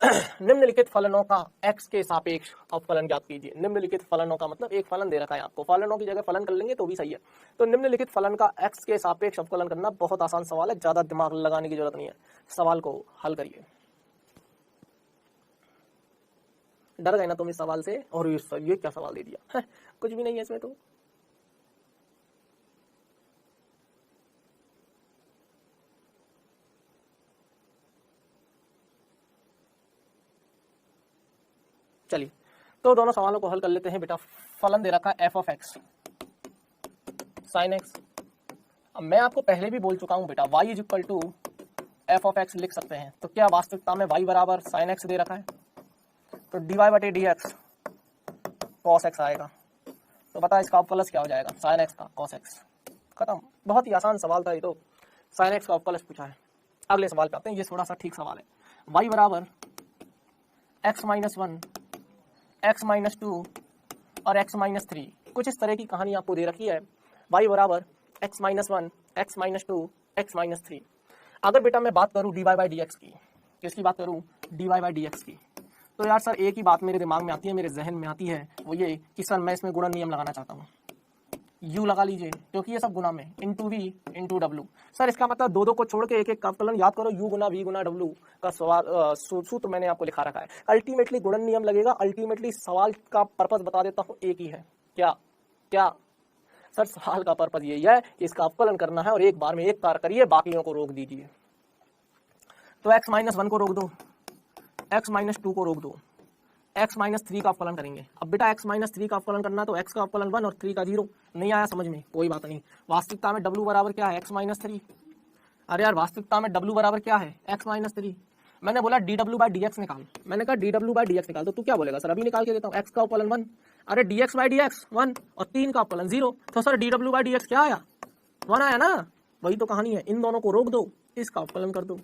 Speaker 1: निम्नलिखित फलनों का x के सापेक्ष अवकलन ज्ञात कीजिए। निम्नलिखित फलनों का मतलब एक फलन दे रखा है आपको, फलनों की जगह फलन कर लेंगे तो भी सही है। तो निम्नलिखित फलन का x के सापेक्ष अवकलन करना बहुत आसान सवाल है, ज्यादा दिमाग लगाने की जरूरत नहीं है। सवाल को हल करिए। डर गए ना तुम इस सवाल से, और ये क्या सवाल दे दिया है? कुछ भी नहीं है इसमें तो। चलिए तो दोनों सवालों को हल कर लेते हैं बेटा। फलन दे रखा है f of x sine x. अब मैं आपको पहले भी बोल चुका हूं बेटा, y is equal to f of x लिख सकते हैं। तो क्या वास्तविकता में y बराबर साइन एक्स दे रखा है, तो dy बटे डी एक्स कॉस एक्स आएगा। तो बता इसका अवकलज क्या हो जाएगा, साइन एक्स का कॉस एक्स। खत्म, बहुत ही आसान सवाल था ये तो, साइन एक्स का अवकलज पूछा है। अगले सवाल पे आते हैं, ये थोड़ा सा ठीक सवाल है। y बराबर x minus one, x minus two और x माइनस थ्री। कुछ इस तरह की कहानी आपको दे रखी है। y बराबर x minus one, x minus two, x minus three. अगर बेटा मैं बात करूं dy बाई डी एक्स की, किसकी बात करूं, dy बाई डी एक्स की, तो यार सर एक ही बात मेरे दिमाग में आती है, मेरे जहन में आती है, वो ये कि सर मैं इसमें गुणन नियम लगाना चाहता हूँ। u लगा लीजिए क्योंकि ये सब गुना में, इंटू वी इंटू डब्ल्यू। सर इसका मतलब दो दो को छोड़ के एक एक का अवकलन याद करो। u गुना v गुना w का सवाल सूत्र मैंने आपको लिखा रखा है। अल्टीमेटली गुणन नियम लगेगा। अल्टीमेटली सवाल का पर्पस बता देता हूँ, एक ही है। क्या क्या सर सवाल का पर्पस यही है कि इसका अवकलन करना है और एक बार में एक कार्य करिए, बाकियों को रोक दीजिए। तो x माइनस वन को रोक दो, x माइनस टू को रोक दो, x माइनस थ्री का अवकलन करेंगे। अब बेटा x माइनस थ्री का अवकलन करना तो x का अवकलन वन और थ्री का जीरो। नहीं आया समझ में, कोई बात नहीं। वास्तविकता में w बराबर क्या है, x माइनस थ्री। अरे यार वास्तविकता में w बराबर क्या है, x माइनस थ्री। मैंने बोला dw बाई डी एक्स निकाल, मैंने कहा dw बाई डी एक्स निकाल। तो तू क्या बोलेगा, सर अभी निकाल के देता हूँ। x का अवकलन वन, अरे dx by D x one और तीन का अवकलन जीरो। तो sir dw by D x क्या आया, वन आया ना। वही तो कहानी है, इन दोनों को रोक दो, इसका अवकलन कर दो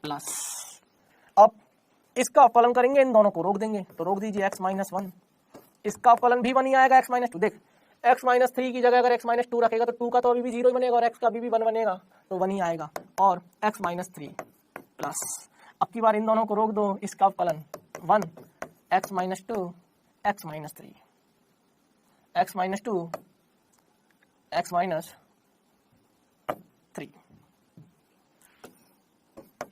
Speaker 1: प्लस। अब इसका अवकलन करेंगे, इन दोनों को रोक देंगे, तो रोक दीजिए x माइनस वन। इसका अवकलन भी वन ही आएगा, x माइनस टू। देख x माइनस थ्री की जगह अगर x माइनस टू रखेगा तो टू का तो अभी भी जीरो ही बनेगा और x का अभी भी वन बनेगा, तो वन ही आएगा। और x माइनस थ्री प्लस, अब की बार इन दोनों को रोक दो, इसका अवकलन one, x minus two, x minus three, x minus two, x minus three,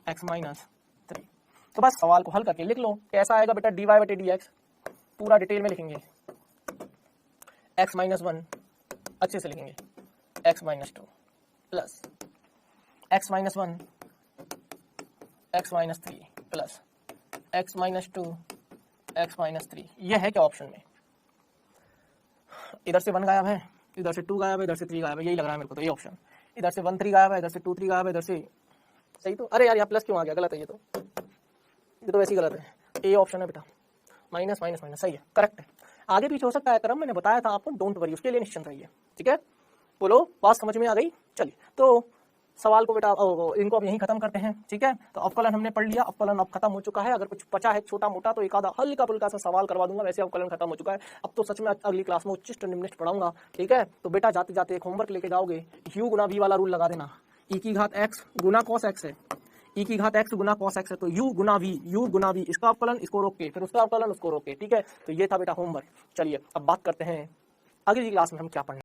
Speaker 1: x minus three. तो बस सवाल को हल करके लिख लो, कैसा आएगा बेटा, dy बटे डी एक्स। पूरा डिटेल में लिखेंगे, x माइनस वन अच्छे से लिखेंगे, x minus two plus x minus one, x minus three plus x minus two, x minus three. ये है क्या ऑप्शन में, इधर से वन गायब है, इधर से टू गायब है, इधर से थ्री गायब है, यही लग रहा है मेरे को। तो ये ऑप्शन, इधर से वन थ्री गायब है, इधर से टू थ्री गायब है, इधर से सही। तो अरे यार यहाँ प्लस क्यों आ गया, गलत है ये तो वैसे ही गलत है। ए ऑप्शन है बेटा, माइनस माइनस माइनस, सही है, करेक्ट है। आगे पीछे हो सकता है क्रम, मैंने बताया था आपको, डोंट वरी, उसके लिए निश्चिंत रहिए। ठीक है, बोलो बात समझ में आ गई। चलिए तो सवाल को बेटा इनको अब यहीं खत्म करते हैं। ठीक है, तो अवकलन हमने पढ़ लिया, अवकलन अब खत्म हो चुका है। अगर कुछ बचा है छोटा मोटा तो एक आधा हल्का फुल्का सा सवाल करवा दूंगा, वैसे अवकलन खत्म हो चुका है। अब तो सच में अगली क्लास में उच्चिष्ट निम्निष्ट पढ़ाऊंगा। ठीक है, तो बेटा जाते जाते एक होमवर्क लेके जाओगे, u गुना v वाला रूल लगा देना। e की घात x गुना cos x है, e की घात x गुना cos x है, तो u गुना v, इसका अवकलन इसको रोक के, फिर उसका अवकलन उसको रोक के। ठीक है, तो ये था बेटा होमवर्क। चलिए अब बात करते हैं अगली क्लास में हम क्या पढ़ेंगे।